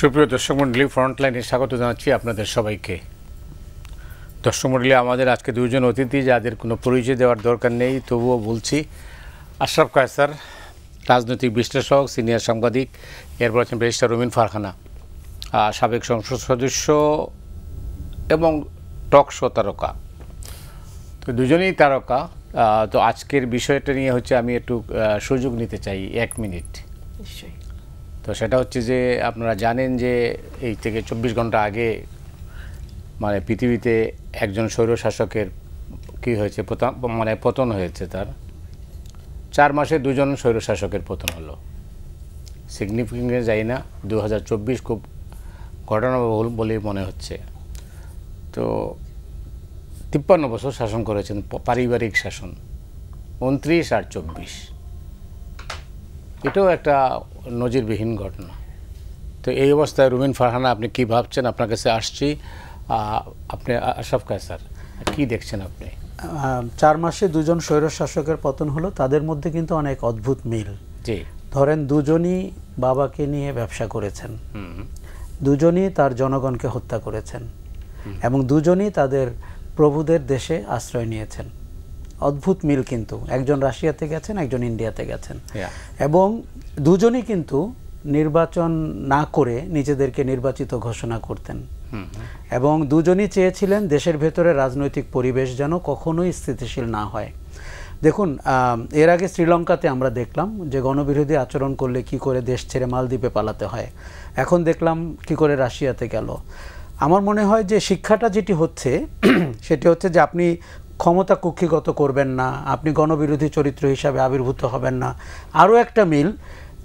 সুপ্রিয় দর্শক মণ্ডলী, ফ্রন্টলাইনে স্বাগত জানাচ্ছি আপনাদের সবাইকে। দর্শক মণ্ডলী, আমাদের আজকে দুজন অতিথি যাদের কোনো পরিচয় দেওয়ার দরকার নেই, তবুও বলছি। আশরাফ কায়সার, রাজনৈতিক বিশ্লেষক, সিনিয়র সাংবাদিক। এরপর আছেন ব্যারিস্টার রুমিন ফারহানা, সাবেক সংসদ সদস্য এবং টক শো তারকা। তো দুজনেই তারকা। তো আজকের বিষয়টা নিয়ে হচ্ছে আমি একটু সুযোগ নিতে চাই 1 মিনিট। নিশ্চয়ই। তো সেটা হচ্ছে যে আপনারা জানেন যে এই থেকে 24 ঘন্টা আগে মানে পৃথিবীতে একজন স্বৈরশাসকের কী হয়েছে, পতন হয়েছে। তার 4 মাসে 2 জন স্বৈরশাসকের পতন হলো। সিগনিফিকেন্টে যাই না, 2024 খুব ঘটনাবহুল বলেই মনে হচ্ছে। তো 53 বছর শাসন করেছেন, পারিবারিক শাসন, 29 আর 24। এটাও একটা নজিরবিহীন ঘটনা। তো এই অবস্থায় রুমিন ফারহানা, আপনি কি ভাবছেন? আপনার কাছে আসছি। আপনি আশরাফ কায়সার, কি দেখছেন আপনি? 4 মাসে 2 জন স্বৈরশাসকের পতন হলো, তাদের মধ্যে কিন্তু অনেক অদ্ভুত মিল। জি, ধরেন দুজনই বাবাকে নিয়ে ব্যবসা করেছেন, দুজনই তার জনগণকে হত্যা করেছেন, এবং দুজনই তাদের প্রভুদের দেশে আশ্রয় নিয়েছেন। অদ্ভুত মিল কিন্তু। একজন রাশিয়াতে গেছেন, একজন ইন্ডিয়াতে গেছেন, এবং দুজনই কিন্তু নির্বাচন না করে নিজেদেরকে নির্বাচিত ঘোষণা করতেন, এবং দুজনই চেয়েছিলেন দেশের ভেতরে রাজনৈতিক পরিবেশ যেন কখনোই স্থিতিশীল না হয়। দেখুন, এর আগে শ্রীলঙ্কাতে আমরা দেখলাম যে গণবিরোধী আচরণ করলে কি করে দেশ ছেড়ে মালদ্বীপে পালাতে হয়। এখন দেখলাম কি করে রাশিয়াতে গেল। আমার মনে হয় যে শিক্ষাটা যেটি হচ্ছে সেটি হচ্ছে যে আপনি ক্ষমতা কুক্ষিগত করবেন না, আপনি গণবিরোধী চরিত্র হিসাবে আবির্ভূত হবেন না। আরও একটা মিল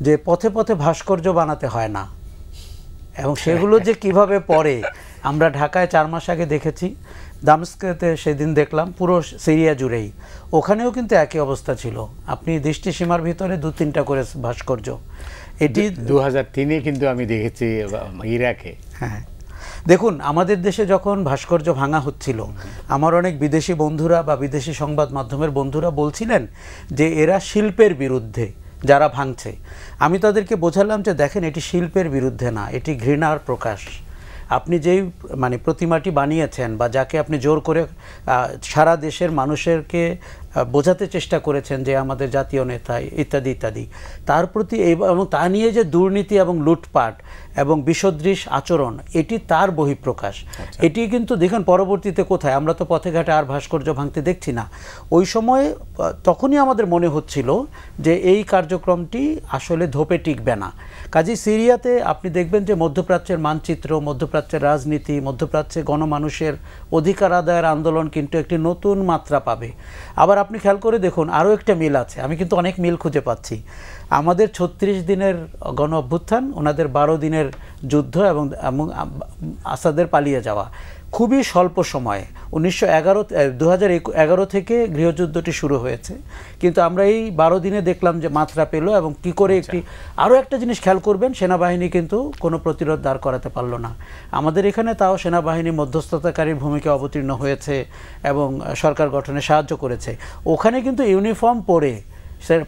যে পথে পথে ভাস্কর্য বানাতে হয় না, এবং সেগুলো যে কিভাবে পড়ে আমরা ঢাকায় 4 মাস আগে দেখেছি, দামেস্কেতে সেদিন দেখলাম, পুরো সিরিয়া জুড়েই। ওখানেও কিন্তু একই অবস্থা ছিল। আপনি দৃষ্টিসীমার ভিতরে 2-3টা করে ভাস্কর্য। এটি 2003-এ কিন্তু আমি দেখেছি ইরাকে। হ্যাঁ, দেখুন, আমাদের দেশে যখন ভাস্কর্য ভাঙা হচ্ছিল, আমার অনেক বিদেশি বন্ধুরা বা বিদেশি সংবাদ মাধ্যমের বন্ধুরা বলছিলেন যে এরা শিল্পের বিরুদ্ধে যারা ভাঙছে। আমি তাদেরকে বোঝালাম যে দেখেন, এটি শিল্পের বিরুদ্ধে না, এটি ঘৃণার প্রকাশ। আপনি যেই প্রতিমাটি বানিয়েছেন বা যাকে আপনি জোর করে সারা দেশের মানুষেরকে বোঝাতে চেষ্টা করেছেন যে আমাদের জাতীয় নেতা ইত্যাদি ইত্যাদি, তার প্রতি এবং তা নিয়ে যে দুর্নীতি এবং লুটপাট এবং বিসদৃশ আচরণ, এটি তার বহিঃপ্রকাশ। এটি কিন্তু দেখুন পরবর্তীতে কোথায়, আমরা তো পথে ঘাটে আর ভাস্কর্য ভাঙতে দেখছি না। ওই সময় তখনই আমাদের মনে হচ্ছিল যে এই কার্যক্রমটি আসলে ধোপে টিকবে না। কাজেই সিরিয়াতে আপনি দেখবেন যে মধ্যপ্রাচ্যের মানচিত্র, মধ্যপ্রাচ্যের রাজনীতি, মধ্যপ্রাচ্যে গণমানুষের অধিকার আদায়ের আন্দোলন কিন্তু একটি নতুন মাত্রা পাবে। আবার আপনি খেয়াল করে দেখুন, আরও একটা মিল আছে। আমি কিন্তু অনেক মিল খুঁজে পাচ্ছি। আমাদের 36 দিনের গণ অভ্যুত্থান, ওনাদের 12 দিনের যুদ্ধ এবং আসাদের পালিয়ে যাওয়া, খুবই স্বল্প সময়ে 2011 থেকে গৃহযুদ্ধটি শুরু হয়েছে, কিন্তু আমরা এই 12 দিনে দেখলাম যে মাত্রা পেল। এবং কি করে একটি আরও একটা জিনিস খেয়াল করবেন, সেনাবাহিনী কিন্তু কোনো প্রতিরোধ দাঁড় করাতে পারল না। আমাদের এখানে তাও সেনাবাহিনী মধ্যস্থতাকারীর ভূমিকা অবতীর্ণ হয়েছে এবং সরকার গঠনে সাহায্য করেছে। ওখানে কিন্তু ইউনিফর্ম পরে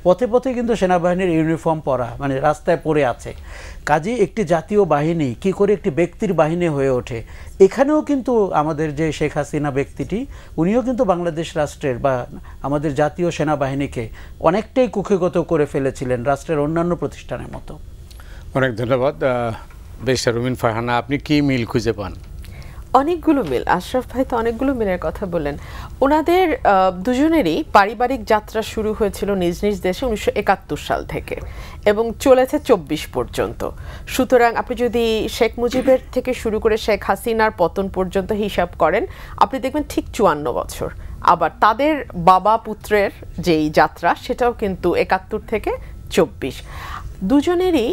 পথে পথে কিন্তু সেনাবাহিনীর ইউনিফর্ম পরা রাস্তায় পড়ে আছে। কাজে একটি জাতীয় বাহিনী কি করে একটি ব্যক্তির বাহিনী হয়ে ওঠে, এখানেও কিন্তু আমাদের যে শেখ হাসিনা ব্যক্তিটি, উনিও কিন্তু বাংলাদেশ রাষ্ট্রের বা আমাদের জাতীয় সেনাবাহিনীকে অনেকটাই কুক্ষিগত করে ফেলেছিলেন রাষ্ট্রের অন্যান্য প্রতিষ্ঠানের মতো। অনেক ধন্যবাদ ব্যারিস্টার রুমিন ফারহানা। আপনি কি মিল খুঁজে পান? অনেকগুলো মিল। আশরাফ ভাই তো অনেকগুলো মিলের কথা বললেন। ওনাদের দুজনেরই পারিবারিক যাত্রা শুরু হয়েছিল নিজ নিজ দেশে 1971 সাল থেকে এবং চলেছে 24 পর্যন্ত। সুতরাং আপনি যদি শেখ মুজিবের থেকে শুরু করে শেখ হাসিনার পতন পর্যন্ত হিসাব করেন, আপনি দেখবেন ঠিক 54 বছর। আবার তাদের বাবা পুত্রের যেই যাত্রা, সেটাও কিন্তু 71 থেকে 24। দুজনেরই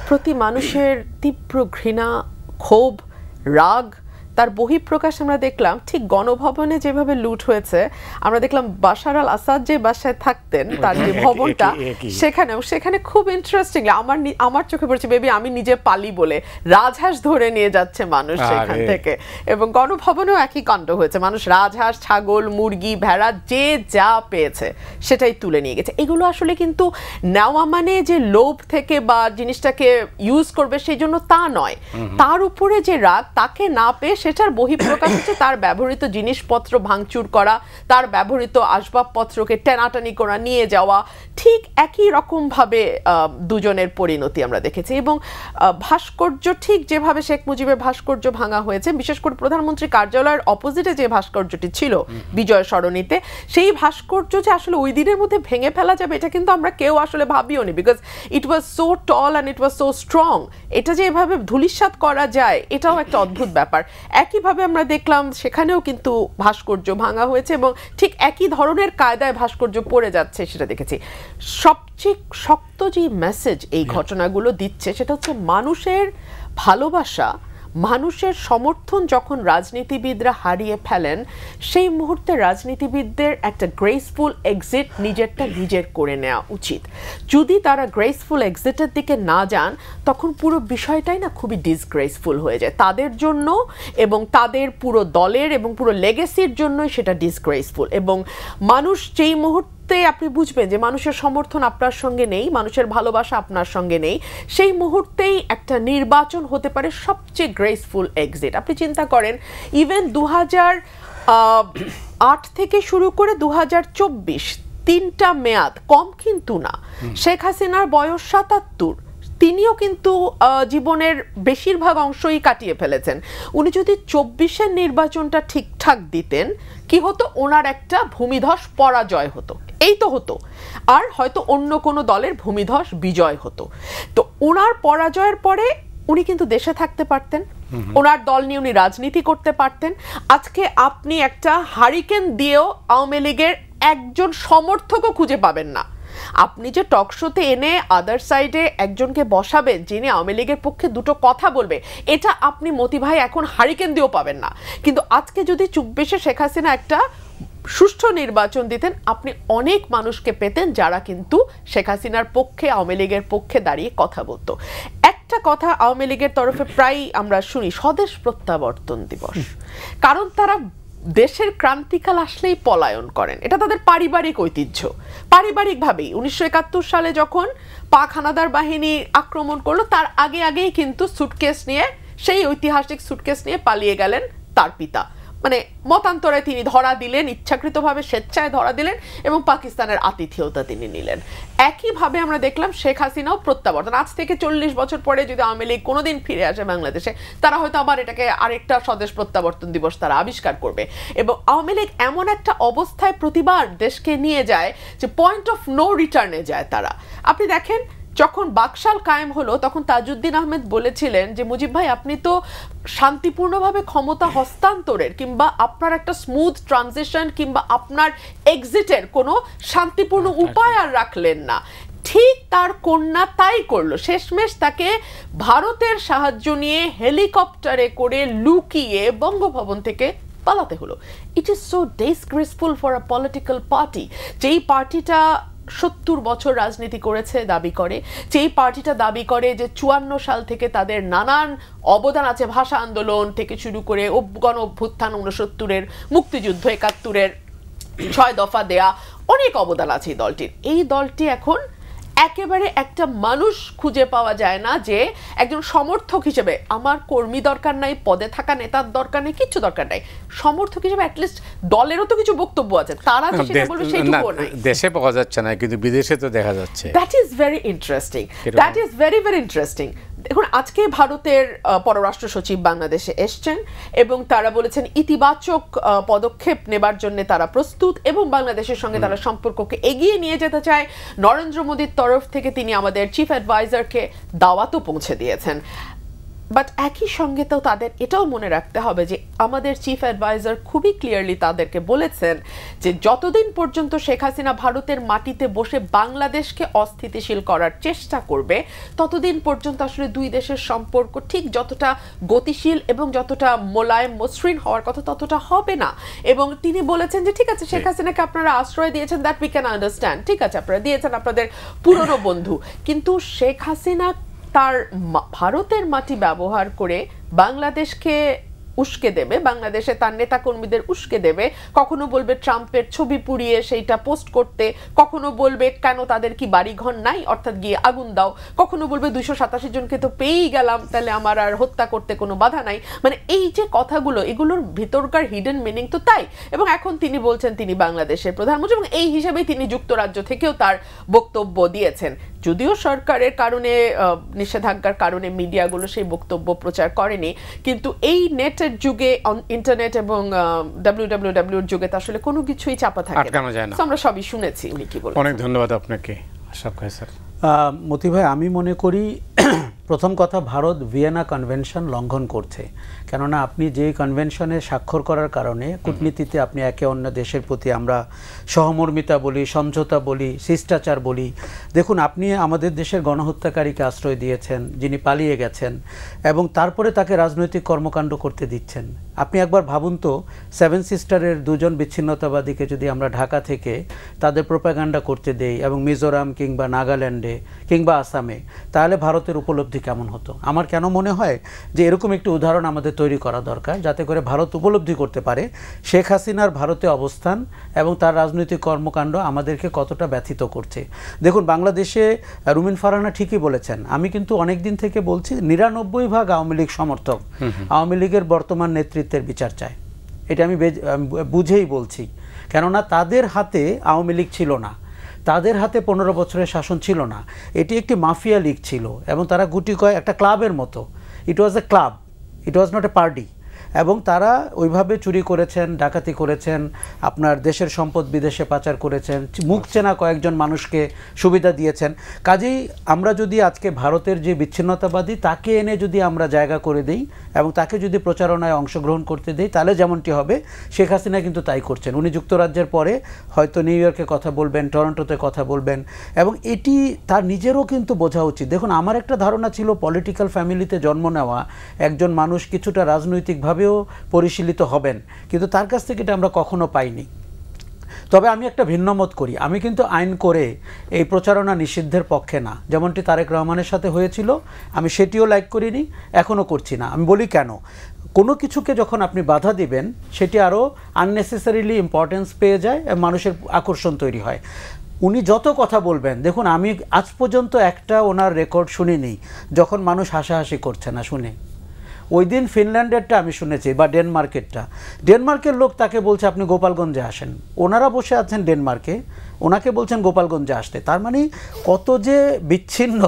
প্রতি মানুষের তীব্র ঘৃণা, ক্ষোভ, রাগ তার বহিঃপ্রকাশ আমরা দেখলাম ঠিক গণভবনে যেভাবে লুট হয়েছে, আমরা দেখলাম বাশার আল আসাদ যে বাসায় থাকতেন তার যে ভবনটা, সেখানে খুব ইন্টারেস্টিংলি আমার চোখে পড়ছে, বেবি আমি নিজে পালি বলে রাজহাঁস ধরে নিয়ে যাচ্ছে মানুষ সেখান থেকে। এবং গণভবনেও একই কাণ্ড হয়েছে, মানুষ রাজহাঁস, ছাগল, মুরগি, ভেড়া যে যা পেয়েছে সেটাই তুলে নিয়ে গেছে। এগুলো আসলে কিন্তু নেওয়া মানে যে লোভ থেকে বা জিনিসটাকে ইউজ করবে সেই জন্য তা নয়, তার উপরে যে রাগ, তাকে না পেয়ে সেটার বহিঃপ্রকাশ হচ্ছে তার ব্যবহৃত জিনিসপত্র ভাঙচুর করা, তার ব্যবহৃত আসবাবপত্রকে টেনাটানি করা, নিয়ে যাওয়া। ঠিক একই রকম ভাবে দুজনের পরিণতি আমরা দেখেছি। এবং ভাস্কর্য ঠিক যেভাবে শেখ মুজিবের ভাস্কর্য ভাঙা হয়েছে, বিশেষ করে প্রধানমন্ত্রী কার্যালয়ের অপোজিটে যে ভাস্কর্যটি ছিল বিজয় সরণিতে, সেই ভাস্কর্য যে আসলে ওই দিনের মধ্যে ভেঙে ফেলা যাবে এটা কিন্তু আমরা কেউ আসলে ভাবিও নি, because it was so tall and it was so strong. এটা যে এভাবে ধূলিসাৎ করা যায় এটাও একটা অদ্ভুত ব্যাপার। একইভাবে আমরা দেখলাম সেখানেও কিন্তু ভাস্কর্য ভাঙা হয়েছে এবং ঠিক একই ধরনের কায়দায় ভাস্কর্য পড়ে যাচ্ছে সেটা দেখেছি। সবচেয়ে শক্ত যে মেসেজ এই ঘটনাগুলো দিচ্ছে সেটা হচ্ছে মানুষের ভালোবাসা, মানুষের সমর্থন যখন রাজনীতিবিদরা হারিয়ে ফেলেন, সেই মুহূর্তে রাজনীতিবিদদের একটা গ্রেসফুল এক্সিট নিজেরটা নিজের করে নেওয়া উচিত। যদি তারা গ্রেসফুল এক্সিটের দিকে না যান তখন পুরো বিষয়টাই না খুবই ডিসগ্রেসফুল হয়ে যায় তাদের জন্য এবং তাদের পুরো দলের এবং পুরো লেগেসির জন্যই সেটা ডিসগ্রেসফুল। এবং মানুষ যেই মুহূর্তে আপনি বুঝবেন যে মানুষের সমর্থন আপনার সঙ্গে নেই, মানুষের ভালোবাসা আপনার সঙ্গে নেই, সেই মুহূর্তেই একটা নির্বাচন হতে পারে সবচেয়ে গ্রেসফুল এক্সিট। আপনি চিন্তা করেন ইভেন 2008 থেকে শুরু করে 2024 3টা মেয়াদ কম কিন্তু না। শেখ হাসিনার বয়স 77, তিনিও কিন্তু জীবনের বেশিরভাগ অংশই কাটিয়ে ফেলেছেন। উনি যদি 24-এর নির্বাচনটা ঠিকঠাক দিতেন কি হতো, ওনার একটা ভূমিধস পরাজয় হতো, এই তো হতো, আর হয়তো অন্য কোনো দলের ভূমিধস বিজয় হতো। তো ওনার পরাজয়ের পরে উনি কিন্তু দেশে থাকতে পারতেন, ওনার দল নিয়ে উনি রাজনীতি করতে পারতেন। আজকে আপনি একটা হারিকেন দিয়েও আওয়ামী লীগের একজন সমর্থকও খুঁজে পাবেন না। আপনি যে টক শোতে এনে আদার সাইডে একজনকে বসাবেন যিনি আওয়ামী লীগের পক্ষে দুটো কথা বলবে, এটা আপনি মতি ভাই এখন হারিকেন দিয়েও পাবেন না। কিন্তু আজকে যদি 24-এ শেখ হাসিনা একটা সুষ্ঠু নির্বাচন দিতেন, আপনি অনেক মানুষকে পেতেন যারা কিন্তু শেখ হাসিনার পক্ষে, আওয়ামী লীগের পক্ষে দাঁড়িয়ে কথা বলতো। একটা কথা আওয়ামী লীগের তরফে প্রায়ই আমরা শুনি, স্বদেশ প্রত্যাবর্তন দিবস, কারণ তারা দেশের ক্রান্তিকাল আসলেই পলায়ন করেন, এটা তাদের পারিবারিক ঐতিহ্য। পারিবারিকভাবেই 1971 সালে যখন পাক হানাদার বাহিনী আক্রমণ করলো তার আগেই কিন্তু সুটকেস নিয়ে, সেই ঐতিহাসিক সুটকেস নিয়ে পালিয়ে গেলেন তার পিতা। মানে মতান্তরে তিনি ধরা দিলেন, ইচ্ছাকৃতভাবে স্বেচ্ছায় ধরা দিলেন এবং পাকিস্তানের আতিথেয়তা তিনি নিলেন। একইভাবে আমরা দেখলাম শেখ হাসিনাও প্রত্যাবর্তন। আজ থেকে 40 বছর পরে যদি আওয়ামী লীগ কোনোদিন ফিরে আসে বাংলাদেশে, তারা হয়তো আবার এটাকে আরেকটা স্বদেশ প্রত্যাবর্তন দিবস তারা আবিষ্কার করবে। এবং আওয়ামী লীগ এমন একটা অবস্থায় প্রতিবার দেশকে নিয়ে যায় যে পয়েন্ট অফ নো রিটার্নে যায় তারা। আপনি দেখেন যখন বাকশাল কায়েম হলো তখন তাজউদ্দিন আহমেদ বলেছিলেন যে মুজিব ভাই আপনি তো শান্তিপূর্ণভাবে ক্ষমতা হস্তান্তরের কিংবা আপনার একটা স্মুথ ট্রানজিশন কিংবা আপনার এক্সিটের কোনো শান্তিপূর্ণ উপায় আর রাখলেন না। ঠিক তার কন্যা তাই করলো, শেষমেশ তাকে ভারতের সাহায্য নিয়ে হেলিকপ্টারে করে লুকিয়ে বঙ্গভবন থেকে পালাতে হলো। It is so disgraceful for a political party, যেই পার্টিটা 70 বছর রাজনীতি করেছে দাবি করে, যেই পার্টিটা দাবি করে যে 54 সাল থেকে তাদের নানান অবদান আছে, ভাষা আন্দোলন থেকে শুরু করে গণ অভ্যুত্থান 69-এর, মুক্তিযুদ্ধ 71-এর 6 দফা দেয়া, অনেক অবদান আছে এই দলটির। এই দলটি এখন একেবারে একটা মানুষ খুঁজে পাওয়া যায় না যে একজন সমর্থক হিসেবে, আমার কর্মী দরকার নাই, পদে থাকা নেতার দরকার নেই, কিছু দরকার নাই, সমর্থক হিসেবে অ্যাটলিস্ট দলেরও তো কিছু বক্তব্য আছে, তারা যে সেটা বলবে সেইটুকুও নাই। দেশে পাওয়া যাচ্ছে না কিন্তু বিদেশে তো দেখা যাচ্ছে। That is very interesting, that is very very interesting. দেখুন আজকে ভারতের পররাষ্ট্র সচিব বাংলাদেশে এসছেন এবং তারা বলেছেন ইতিবাচক পদক্ষেপ নেবার জন্য তারা প্রস্তুত এবং বাংলাদেশের সঙ্গে তারা সম্পর্ককে এগিয়ে নিয়ে যেতে চায়। নরেন্দ্র মোদীর তরফ থেকে তিনি আমাদের চিফ অ্যাডভাইজারকে দাওয়াতও পৌঁছে দিয়েছেন। বাট একই সঙ্গে তো তাদের এটাও মনে রাখতে হবে যে আমাদের চিফ অ্যাডভাইজার খুবই ক্লিয়ারলি তাদেরকে বলেছেন যে যতদিন পর্যন্ত শেখ হাসিনা ভারতের মাটিতে বসে বাংলাদেশকে অস্থিতিশীল করার চেষ্টা করবে ততদিন পর্যন্ত আসলে দুই দেশের সম্পর্ক ঠিক যতটা গতিশীল এবং যতটা মোলায়েম মসৃণ হওয়ার কথা ততটা হবে না। এবং তিনি বলেছেন যে ঠিক আছে, শেখ হাসিনাকে আপনারা আশ্রয় দিয়েছেন, দ্যাট উই ক্যান আন্ডারস্ট্যান্ড, ঠিক আছে আপনারা দিয়েছেন আপনাদের পুরনো বন্ধু, কিন্তু শেখ হাসিনা তার ভারতের মাটি ব্যবহার করে বাংলাদেশকে উস্কে দেবে, বাংলাদেশে তার নেতা কর্মীদের উস্কে দেবে, কখনো বলবে ট্রাম্পের ছবি পুড়িয়ে সেইটা পোস্ট করতে, কখনো বলবে কেন তাদের কি বাড়িঘর নাই অর্থাৎ গিয়ে আগুন দাও, কখনো বলবে 287 জনকে তো পেয়েই গেলাম তাহলে আমার আর হত্যা করতে কোনো বাধা নাই। মানে এই যে কথাগুলো, এগুলোর ভিতরকার হিডেন মিনিং তো তাই। এবং এখন তিনি বলছেন তিনি বাংলাদেশের প্রধানমন্ত্রী এবং এই হিসাবেই তিনি যুক্তরাজ্য থেকেও তার বক্তব্য দিয়েছেন। যদিও সরকারের কারণে নিষেধাজ্ঞার কারণে মিডিয়াগুলো সেই বক্তব্য প্রচার করেনি, কিন্তু এই নেটের যুগে, ইন্টারনেট এবং www যুগে তো আসলে কোনো কিছুই চাপা থাকে না, আমরা সবই শুনেছি উনি কি বলেন। অনেক ধন্যবাদ আপনাকে আশরাফ খান স্যার। মতি ভাই, আমি মনে করি প্রথম কথা, ভারত ভিয়েনা কনভেনশন লঙ্ঘন করছে। কেননা আপনি যে কনভেনশনে স্বাক্ষর করার কারণে কূটনীতিতে আপনি একে অন্য দেশের প্রতি আমরা সহমর্মিতা বলি, সমঝোতা বলি, শিষ্টাচার বলি। দেখুন, আপনি আমাদের দেশের গণহত্যাকারীকে আশ্রয় দিয়েছেন যিনি পালিয়ে গেছেন, এবং তারপরে তাকে রাজনৈতিক কর্মকাণ্ড করতে দিচ্ছেন। আপনি একবার ভাবুন তো, 7 সিস্টারের 2 জন বিচ্ছিন্নতাবাদীকে যদি আমরা ঢাকা থেকে তাদের প্রোপাগান্ডা করতে দেই এবং মিজোরাম কিংবা নাগাল্যান্ডে কিংবা আসামে, তাহলে ভারতের উপলব্ধি কেমন হতো? আমার কেন মনে হয় যে এরকম একটি উদাহরণ আমাদের তৈরি করা দরকার, যাতে করে ভারত উপলব্ধি করতে পারে শেখ হাসিনার ভারতে অবস্থান এবং তার রাজনৈতিক কর্মকাণ্ড আমাদেরকে কতটা ব্যথিত করছে। দেখুন, বাংলাদেশে রুমিন ফারহানা ঠিকই বলেছেন, আমি কিন্তু অনেক দিন থেকে বলছি 99% আওয়ামী লীগ সমর্থক আওয়ামী লীগের বর্তমান নেতৃত্বের বিচার চায়। এটা আমি বুঝেই বলছি, কেননা তাদের হাতে আওয়ামী লীগ ছিল না, তাদের হাতে 15 বছরের শাসন ছিল না, এটি একটি মাফিয়া লীগ ছিল এবং তারা গুটি কয় একটা ক্লাবের মতো। It was a club, it was not a party. এবং তারা ওইভাবে চুরি করেছেন, ডাকাতি করেছেন, আপনার দেশের সম্পদ বিদেশে পাচার করেছেন, মুখ চেনা কয়েকজন মানুষকে সুবিধা দিয়েছেন। কাজেই আমরা যদি আজকে ভারতের যে বিচ্ছিন্নতাবাদী তাকে এনে যদি আমরা জায়গা করে দিই এবং তাকে যদি প্রচারণায় অংশগ্রহণ করতে দিই, তাহলে যেমনটি হবে, শেখ হাসিনা কিন্তু তাই করছেন। উনি যুক্তরাজ্যের পরে হয়তো নিউ ইয়র্কে কথা বলবেন, টরন্টোতে কথা বলবেন, এবং এটি তার নিজেরও কিন্তু বোঝা উচিত। দেখুন, আমার একটা ধারণা ছিল পলিটিক্যাল ফ্যামিলিতে জন্ম নেওয়া একজন মানুষ কিছুটা রাজনৈতিকভাবে পরিশীলিত হবেন, কিন্তু তার কাছ থেকে এটা আমরা কখনো পাইনি। তবে আমি একটা ভিন্ন মত করি, আমি কিন্তু আইন করে এই প্রচারণা নিষিদ্ধের পক্ষে না, যেমনটি তারেক রহমানের সাথে হয়েছিল। আমি সেটিও লাইক করিনি, এখনও করছি না। আমি বলি কেন, কোনো কিছুকে যখন আপনি বাধা দিবেন সেটি আরও আননেসেসারিলি ইম্পর্টেন্স পেয়ে যায়, মানুষের আকর্ষণ তৈরি হয়। উনি যত কথা বলবেন, দেখুন আমি আজ পর্যন্ত একটা ওনার রেকর্ড শুনিনি যখন মানুষ হাসাহাসি করছে না শুনে। ওই দিন ফিনল্যান্ডেরটা আমি শুনেছি, বা ডেনমার্কের লোক তাকে বলছে আপনি গোপালগঞ্জে আসেন, ওনারা বসে আছেন ডেনমার্কে, ওনাকে বলছেন গোপালগঞ্জে আসতে। তার মানে কত যে বিচ্ছিন্ন,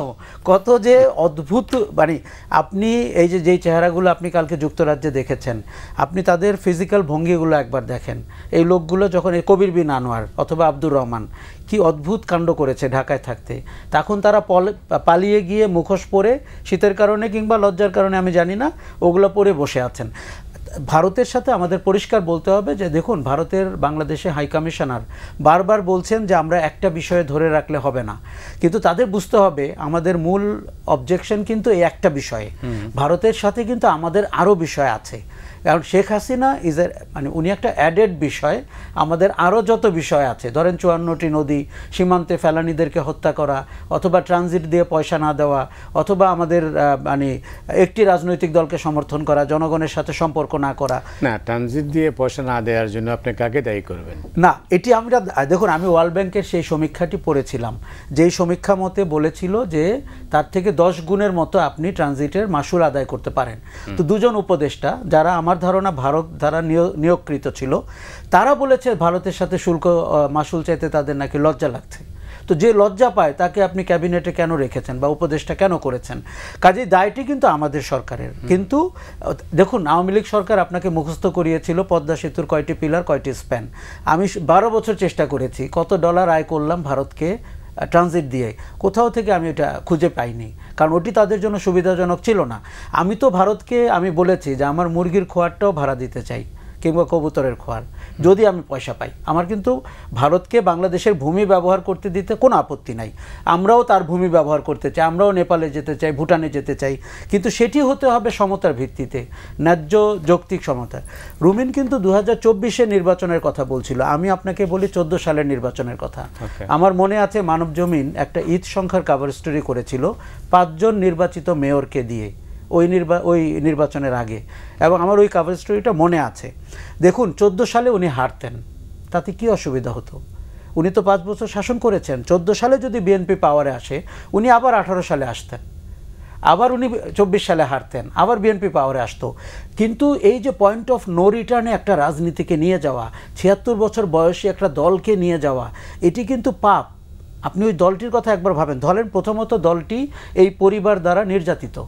কত যে অদ্ভুত। মানে আপনি এই যে যেই চেহারাগুলো আপনি কালকে যুক্তরাজ্যে দেখেছেন, আপনি তাদের ফিজিক্যাল ভঙ্গিগুলো একবার দেখেন। এই লোকগুলো যখন এই কবির বিন আনোয়ার অথবা আব্দুর রহমান কি অদ্ভুত কাণ্ড করেছে ঢাকায় থাকতে, তখন তারা পালিয়ে গিয়ে মুখোশ পরে, শীতের কারণে কিংবা লজ্জার কারণে আমি জানি না, ওগুলো পরে বসে আছেন। ভারতের সাথে আমাদের পরিষ্কার বলতে হবে যে দেখুন, ভারতের বাংলাদেশে হাই কমিশনার বারবার বলছেন যে আমরা একটা বিষয়ে ধরে রাখলে হবে না, কিন্তু তাদের বুঝতে হবে আমাদের মূল অবজেকশন কিন্তু এই একটা বিষয়ে। ভারতের সাথে কিন্তু আমাদের আরও বিষয় আছে, কারণ শেখ হাসিনা মানে উনি একটা অ্যাডেড বিষয়, আমাদের আরও যত বিষয় আছে, ধরেন 54টি নদী, সীমান্তে ফেলানিদেরকে হত্যা করা, অথবা ট্রানজিট দিয়ে পয়সা না দেওয়া, অথবা আমাদের মানে একটি রাজনৈতিক দলকে সমর্থন করা, জনগণের সাথে সম্পর্ক না করা। না, ট্রানজিট দিয়ে পয়সা না দেওয়ার জন্য আপনি কাকে দায়ী করবেন? না, এটি আমরা দেখুন, আমি ওয়ার্ল্ড ব্যাংকের সেই সমীক্ষাটি পড়েছিলাম, যেই সমীক্ষা মতে বলেছিল যে তার থেকে 10 গুণের মতো আপনি ট্রানজিটের মাসুল আদায় করতে পারেন। তো 2 জন উপদেষ্টা, যারা আমার ধারণা ভারত দ্বারা নিয়োগকৃত ছিল, তারা বলেছে ভারতের সাথে শুল্ক মাসুল চাইতে তাদের নাকি লজ্জা লাগছে। তো যে লজ্জা পায় তাকে আপনি ক্যাবিনেটে কেন রেখেছেন বা উপদেষ্টা কেন করেছেন? কাজেই দায়টি কিন্তু আমাদের সরকারের। কিন্তু দেখুন, আওয়ামী লীগ সরকার আপনাকে মুখস্থ করিয়েছিল পদ্মা সেতুর কয়টি পিলার, কয়টি স্প্যান। আমি 12 বছর চেষ্টা করেছি, কত ডলার আয় করলাম ভারতকে ট্রানজিট দিয়ে, কোথাও থেকে আমি এটা খুঁজে পাইনি, কারণ ওটি তাদের জন্য সুবিধাজনক ছিল না। আমি তো ভারতকে আমি বলেছি যে আমার মুরগির খোয়ারটাও ভাড়া দিতে চাই, কিংবা কবুতরের খোয়ার, যদি আমি পয়সা পাই। আমার কিন্তু ভারতকে বাংলাদেশের ভূমি ব্যবহার করতে দিতে কোনো আপত্তি নাই, আমরাও তার ভূমি ব্যবহার করতে চাই, আমরাও নেপালে যেতে চাই, ভুটানে যেতে চাই, কিন্তু সেটি হতে হবে সমতার ভিত্তিতে, ন্যায্য যৌক্তিক সমতা। রুমিন কিন্তু 2024 নির্বাচনের কথা বলছিল, আমি আপনাকে বলি 14 সালের নির্বাচনের কথা। আমার মনে আছে মানব জমিন একটা ঈদ সংখ্যার কভার স্টোরি করেছিল 5 জন নির্বাচিত মেয়রকে দিয়ে ওই নির্বাচনের আগে, এবং আমার ওই কভার স্টোরিটা মনে আছে। দেখুন 14 সালে উনি হারতেন, তাতে কি অসুবিধা হতো? উনি তো 5 বছর শাসন করেছেন। 14 সালে যদি বিএনপি পাওয়ারে আসে, উনি আবার 18 সালে আসতেন, আবার উনি 24 সালে হারতেন, আবার বিএনপি পাওয়ারে আসতো। কিন্তু এই যে পয়েন্ট অফ নো রিটার্নে একটা রাজনীতিকে নিয়ে যাওয়া, 76 বছর বয়সী একটা দলকে নিয়ে যাওয়া, এটি কিন্তু পাপ। আপনি ওই দলটির কথা একবার ভাবেন। ধরেন প্রথমত দলটি এই পরিবার দ্বারা নির্যাতিত,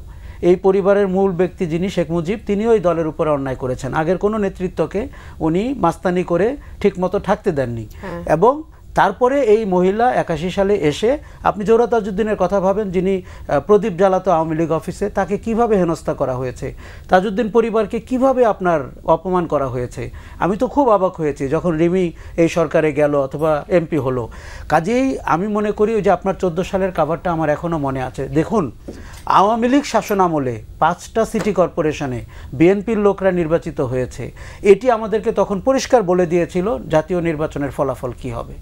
এই পরিবারের মূল ব্যক্তি যিনি শেখ মুজিব, তিনি ওই দলের উপরে অন্যায় করেছেন, আগের কোনো নেতৃত্বকে উনি মাস্তানি করে ঠিকমতো থাকতে দেননি। এবং তারপরে এই মহিলা 81 সালে এসে, আপনি জোহরা তাজউদ্দিনের কথা ভাবেন, যিনি প্রদীপ জ্বালাতো আওয়ামী লীগ অফিসে, তাকে কিভাবে হেনস্থা করা হয়েছে, তাজউদ্দিন পরিবারকে কিভাবে আপনার অপমান করা হয়েছে। আমি তো খুব অবাক হয়েছি যখন রিমি এই সরকারে গেল অথবা এমপি হলো। কাজেই আমি মনে করি যে আপনার 14 সালের কাভারটা আমার এখনও মনে আছে। দেখুন আওয়ামী লীগ শাসন আমলে 5টা সিটি কর্পোরেশনে বিএনপির লোকরা নির্বাচিত হয়েছে। এটি আমাদেরকে তখন পরিষ্কার বলে দিয়েছিল জাতীয় নির্বাচনের ফলাফল কি হবে।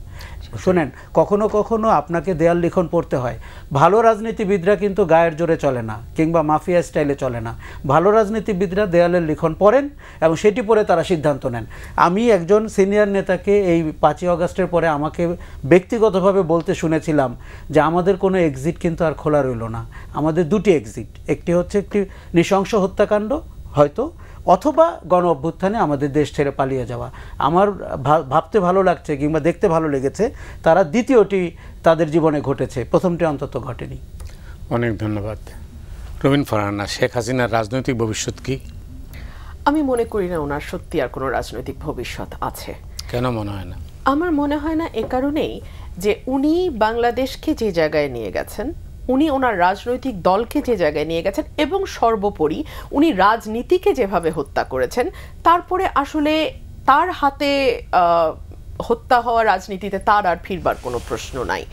শোনেন, কখনো কখনো আপনাকে দেয়াল লিখন পড়তে হয়। ভালো রাজনীতিবিদরা কিন্তু গায়ের জোরে চলে না, কিংবা মাফিয়া স্টাইলে চলে না। ভালো রাজনীতিবিদরা দেয়ালের লিখন পড়েন এবং সেটি পড়ে তারা সিদ্ধান্ত নেন। আমি একজন সিনিয়র নেতাকে এই 5ই আগস্টের পরে আমাকে ব্যক্তিগতভাবে বলতে শুনেছিলাম যে আমাদের কোনো এক্সিট কিন্তু আর খোলা রইল না, আমাদের 2টি এক্সিট, একটি হচ্ছে একটি নৃশংস হত্যাকাণ্ড হয়তো, অথবা গণ অভ্যুত্থানে আমাদের দেশ ছেড়ে পালিয়ে যাওয়া। আমার ভাবতে ভালো লাগছে কিংবা দেখতে ভালো লেগেছে তারা দ্বিতীয়টি তাদের জীবনে ঘটেছে, প্রথমটি অন্তত ঘটেনি। অনেক ধন্যবাদ। রুমিন ফারহানা, শেখ হাসিনার রাজনৈতিক ভবিষ্যৎ কি? আমি মনে করি না ওনার সত্যি আর কোনো রাজনৈতিক ভবিষ্যৎ আছে। কেন মনে হয় না? আমার মনে হয় না এ কারণেই যে উনি বাংলাদেশকে যে জায়গায় নিয়ে গেছেন, উনি ওনার রাজনৈতিক দলকে যে জায়গায় নিয়ে গেছেন, এবং সর্বোপরি উনি রাজনীতিকে যেভাবে হত্যা করেছেন, তারপরে আসলে তার হাতে হত্যা হওয়া রাজনীতিতে তার আর ফিরবার কোনো প্রশ্ন নাই।